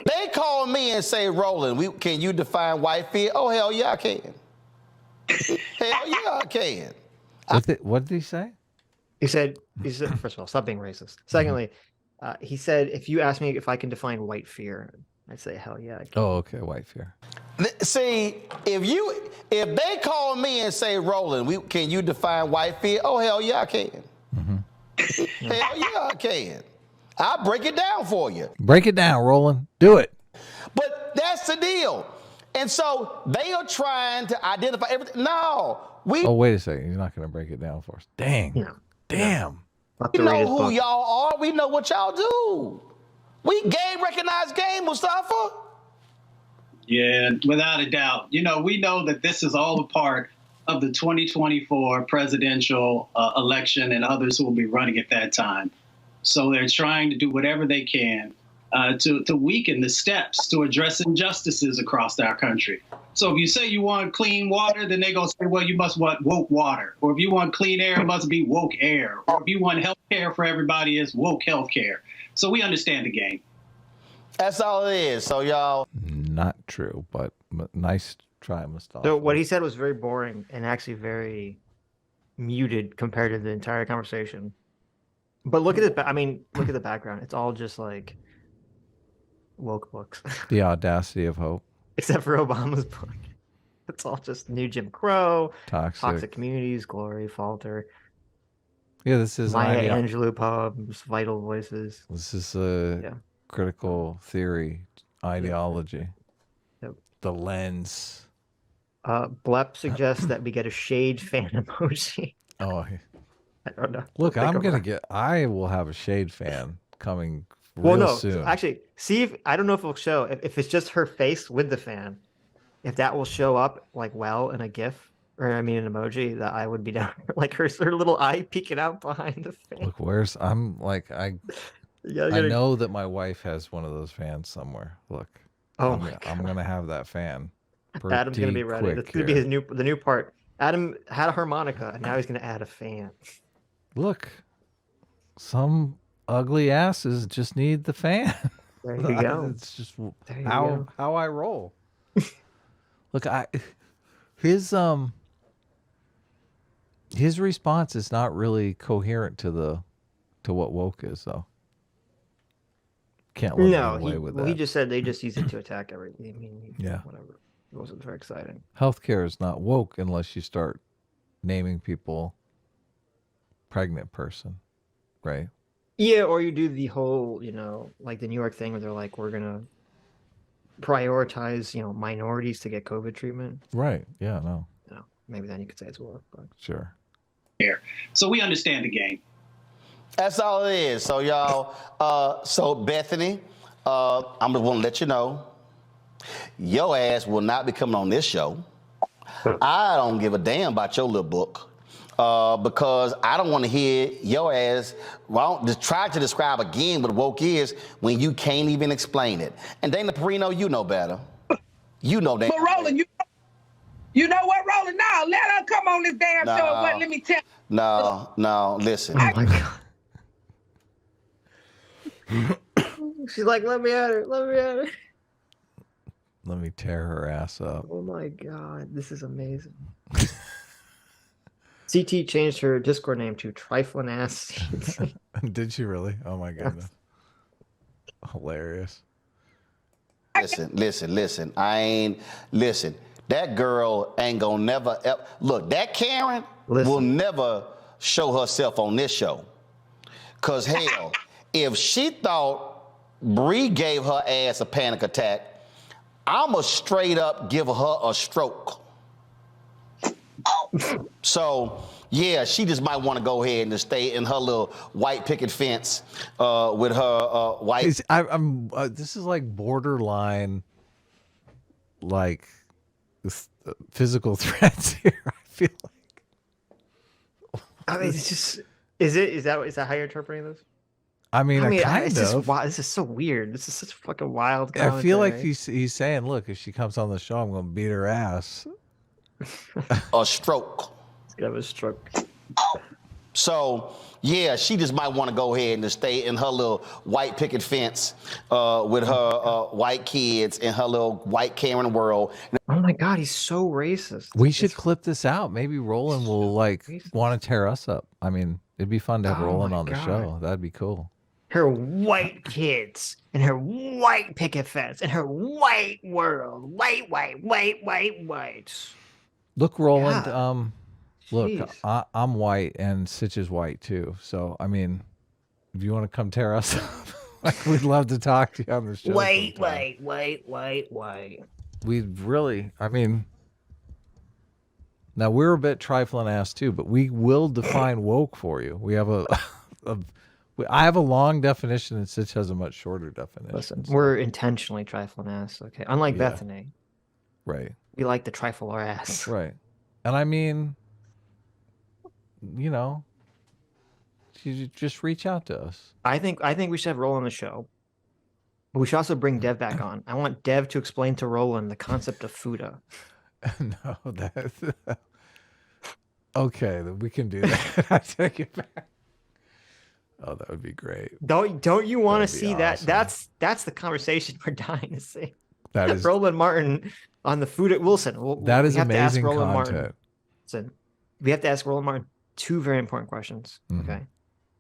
Speaker 1: they call me and say, Roland, can you define white fear? Oh, hell yeah, I can. Hell yeah, I can.
Speaker 3: What did he say?
Speaker 2: He said, first of all, stop being racist. Secondly, he said, if you ask me if I can define white fear, I'd say, hell yeah. I can.
Speaker 3: Oh, okay, white fear.
Speaker 1: See, if they call me and say, Roland, can you define white fear? Oh, hell yeah, I can. Hell yeah, I can. I'll break it down for you.
Speaker 3: Break it down, Roland. Do it.
Speaker 1: But that's the deal. And so they are trying to identify everything. No,
Speaker 3: Oh, wait a second. He's not going to break it down for us. Dang.
Speaker 2: No.
Speaker 3: Damn.
Speaker 2: Not
Speaker 1: we
Speaker 2: to read
Speaker 1: know
Speaker 2: his
Speaker 1: who
Speaker 2: book.
Speaker 1: y'all are. We know what y'all do. We game recognized game, Mustafa.
Speaker 9: Yeah, without a doubt. You know, we know that this is all a part of the 2024 presidential election and others who will be running at that time. So they're trying to do whatever they can to weaken the steps to address injustices across our country. So if you say you want clean water, then they're going to say, well, you must want woke water. Or if you want clean air, it must be woke air. Or if you want health care for everybody, it's woke health care. So we understand the game.
Speaker 1: That's all it is. So y'all.
Speaker 3: Not true, but nice try, Mustafa.
Speaker 2: So what he said was very boring and actually very muted compared to the entire conversation. But look at it. I mean, look at the background. It's all just like woke books,
Speaker 3: The Audacity of Hope.
Speaker 2: except for Obama's book. It's all just New Jim Crow,
Speaker 3: Toxic.
Speaker 2: Communities, Glory, Falter,
Speaker 3: Yeah, this is
Speaker 2: Maya Angelou poems, Vital Voices.
Speaker 3: This is a critical theory ideology.
Speaker 2: Yep.
Speaker 3: The lens.
Speaker 2: Blep suggests that we get a shade fan emoji.
Speaker 3: Oh,
Speaker 2: I don't know.
Speaker 3: look,
Speaker 2: Think
Speaker 3: I'm
Speaker 2: of
Speaker 3: gonna
Speaker 2: that.
Speaker 3: get. I will have a shade fan coming real
Speaker 2: Well, no,
Speaker 3: soon.
Speaker 2: actually, see if I don't know if it'll show if it's just her face with the fan. If that will show up like well in a GIF or I mean an emoji, that I would be down. Like her little eye peeking out behind the fan.
Speaker 3: Look, where's I'm like I know that my wife has one of those fans somewhere. Look,
Speaker 2: Oh
Speaker 3: I'm gonna have that fan.
Speaker 2: Adam's gonna be
Speaker 3: pretty
Speaker 2: ready. That's
Speaker 3: quick
Speaker 2: gonna be
Speaker 3: here.
Speaker 2: the new part. Adam had a harmonica, and now he's gonna add a fan.
Speaker 3: Look, some ugly asses just need the fan.
Speaker 2: There you go.
Speaker 3: It's just
Speaker 2: There you
Speaker 3: how I roll. Look, his response is not really coherent to what woke is, though. Can't let me get away with that.
Speaker 2: he just said they just use it to attack everything. I mean,
Speaker 3: Yeah.
Speaker 2: whatever. It wasn't very exciting.
Speaker 3: Healthcare is not woke unless you start naming people pregnant person, right?
Speaker 2: Yeah, or you do the whole, like the New York thing where they're like, we're gonna prioritize, minorities to get COVID treatment.
Speaker 3: Right. Yeah. No.
Speaker 2: Maybe then you could say it's woke, but
Speaker 3: Sure.
Speaker 9: Here. So we understand the game.
Speaker 1: That's all it is. So y'all, so Bethany, I'm just want to let you know, your ass will not be coming on this show. I don't give a damn about your little book because I don't want to hear your ass. Well, just try to describe again what woke is when you can't even explain it. And Dana Perino, you know better. You know that.
Speaker 8: But Roland, you know what, Roland? Now let her come on this damn show. And what? Let me tell you.
Speaker 1: No, listen.
Speaker 2: oh my god. She's like, let me at her.
Speaker 3: Let me tear her ass up.
Speaker 2: Oh my god, this is amazing. CT changed her Discord name to Trifling Ass.
Speaker 3: Did she really? Oh my goodness. Hilarious.
Speaker 1: Listen. Listen. That girl ain't gonna never look. That Karen will never show herself on this show. Cause hell, if she thought Bree gave her ass a panic attack, I'ma straight up give her a stroke. So yeah, she just might want to go ahead and just stay in her little white picket fence with her white.
Speaker 3: This is like borderline, like physical threats here. I feel like.
Speaker 2: I mean, it's just is that how you're interpreting this?
Speaker 3: I mean,
Speaker 2: it's just this is so weird. This is such fucking wild.
Speaker 3: I feel like he's saying, look, if she comes on the show, I'm gonna beat her ass.
Speaker 1: A stroke.
Speaker 2: He's gonna have a stroke.
Speaker 1: So yeah, she just might want to go ahead and just stay in her little white picket fence with her white kids in her little white Karen world.
Speaker 2: Oh my god, he's so racist.
Speaker 3: We should clip this out. Maybe Roland will want to tear us up. I mean, it'd be fun to have Roland on the show. That'd be cool.
Speaker 2: Her white kids and her white picket fence and her white world. White.
Speaker 3: Look, Roland,
Speaker 2: Yeah.
Speaker 3: look,
Speaker 2: Jeez.
Speaker 3: I'm white and Sitch is white too. So, I mean, if you want to come tear us up, we'd love to talk to you on the show.
Speaker 2: White.
Speaker 3: We'd really, I mean, now we're a bit trifling ass too, but we will define woke for you. We have I have a long definition and Sitch has a much shorter definition.
Speaker 2: Listen,
Speaker 3: so-
Speaker 2: we're intentionally trifling ass. Okay, unlike
Speaker 3: Yeah.
Speaker 2: Bethany,
Speaker 3: right.
Speaker 2: we like to trifle our ass.
Speaker 3: Right. And I mean, you just reach out to us.
Speaker 2: I think we should have Roland on the show, but we should also bring Dev back on. I want Dev to explain to Roland the concept of Fuda.
Speaker 3: No, that's okay. Then we can do that. I take it back. Oh, that would be great.
Speaker 2: Don't you want to
Speaker 3: That'd be
Speaker 2: see that?
Speaker 3: awesome.
Speaker 2: That's the conversation we're dying to see.
Speaker 3: That is
Speaker 2: Roland Martin on the Fuda Wilson.
Speaker 3: that is
Speaker 2: we have to ask
Speaker 3: amazing
Speaker 2: Roland Martin.
Speaker 3: content.
Speaker 2: Listen, we have to ask Roland Martin two very important questions.
Speaker 3: Mhm.
Speaker 2: Okay,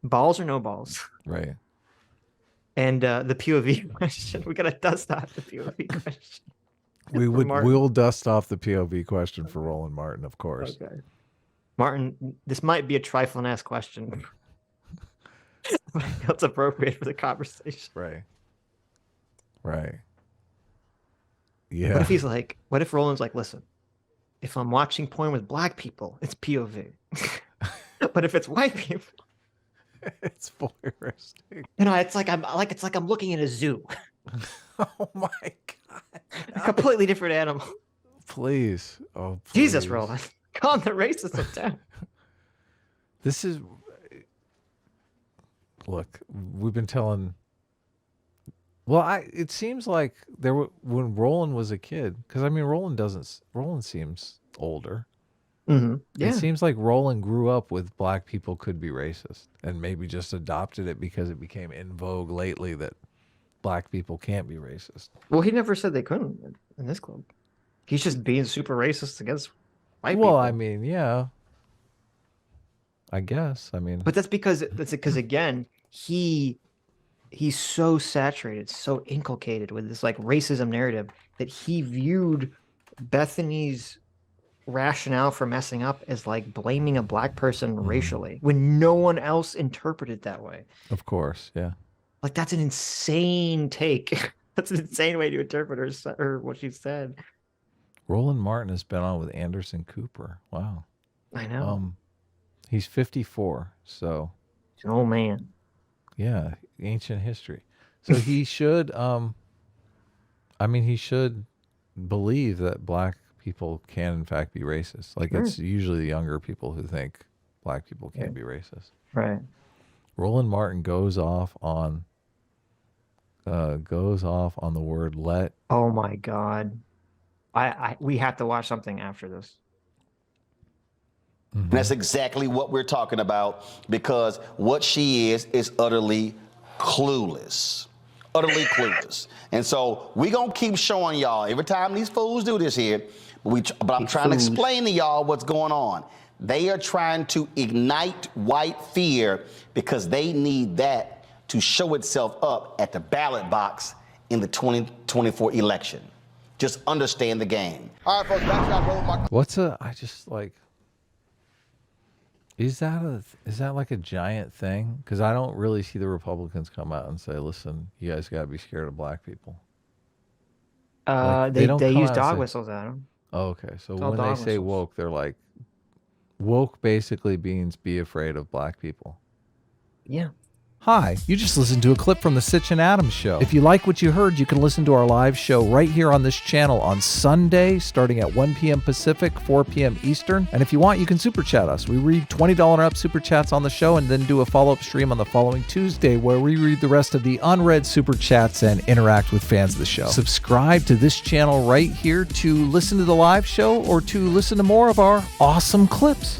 Speaker 2: balls or no balls?
Speaker 3: Right.
Speaker 2: And the POV question. We gotta dust off the POV question.
Speaker 3: We'll dust off the POV question for Roland Martin, of course.
Speaker 2: Okay. Martin, this might be a trifling-ass question. That's appropriate for the conversation.
Speaker 3: Right. Right. Yeah.
Speaker 2: What if he's like, what if Roland's like, listen, if I'm watching porn with black people, it's POV. But if it's white people,
Speaker 3: it's voyeuristic.
Speaker 2: You know, it's like I'm looking at a zoo.
Speaker 3: Oh my God.
Speaker 2: A completely different animal.
Speaker 3: Please. Oh, please.
Speaker 2: Jesus, Roland. Calm the racism down.
Speaker 3: This is... Look, we've been telling... Well, it seems like when Roland was a kid, because I mean, Roland seems older.
Speaker 2: Mm-hmm. Yeah.
Speaker 3: It seems like Roland grew up with black people could be racist and maybe just adopted it because it became in vogue lately that black people can't be racist.
Speaker 2: Well, he never said they couldn't in this club. He's just being super racist against white people.
Speaker 3: Well, I mean, yeah. I guess. I mean,
Speaker 2: but that's because again, he's so saturated, so inculcated with this like racism narrative that he viewed Bethany's rationale for messing up as like blaming a black person racially when no one else interpreted that way.
Speaker 3: Of course, yeah.
Speaker 2: Like that's an insane take. That's an insane way to interpret her what she said.
Speaker 3: Roland Martin has been on with Anderson Cooper. Wow.
Speaker 2: I know.
Speaker 3: He's 54, so
Speaker 2: he's an old man.
Speaker 3: Yeah, ancient history. So he should he should believe that black people can in fact be racist. Like it's usually the younger people who think black people can't be racist.
Speaker 2: Right.
Speaker 3: Roland Martin goes off on the word let.
Speaker 2: Oh my God. We have to watch something after this.
Speaker 1: Mm-hmm. That's exactly what we're talking about, because what she is utterly clueless. Utterly clueless. And so we're going to keep showing y'all every time these fools do this here, but I'm trying to explain to y'all what's going on. They are trying to ignite white fear because they need that to show itself up at the ballot box in the 2024 election. Just understand the game. All right, folks,
Speaker 3: is that like a giant thing? Because I don't really see the Republicans come out and say, listen, you guys got to be scared of black people.
Speaker 2: They use dog whistles at them.
Speaker 3: Oh, okay. So when they say woke, they're like, woke basically means be afraid of black people.
Speaker 2: Yeah.
Speaker 3: Hi, you just listened to a clip from the Sitch and Adams show. If you like what you heard, you can listen to our live show right here on this channel on Sunday, starting at 1 p.m. Pacific, 4 p.m. Eastern. And if you want, you can super chat us. We read $20 and up super chats on the show and then do a follow-up stream on the following Tuesday where we read the rest of the unread super chats and interact with fans of the show. Subscribe to this channel right here to listen to the live show or to listen to more of our awesome clips.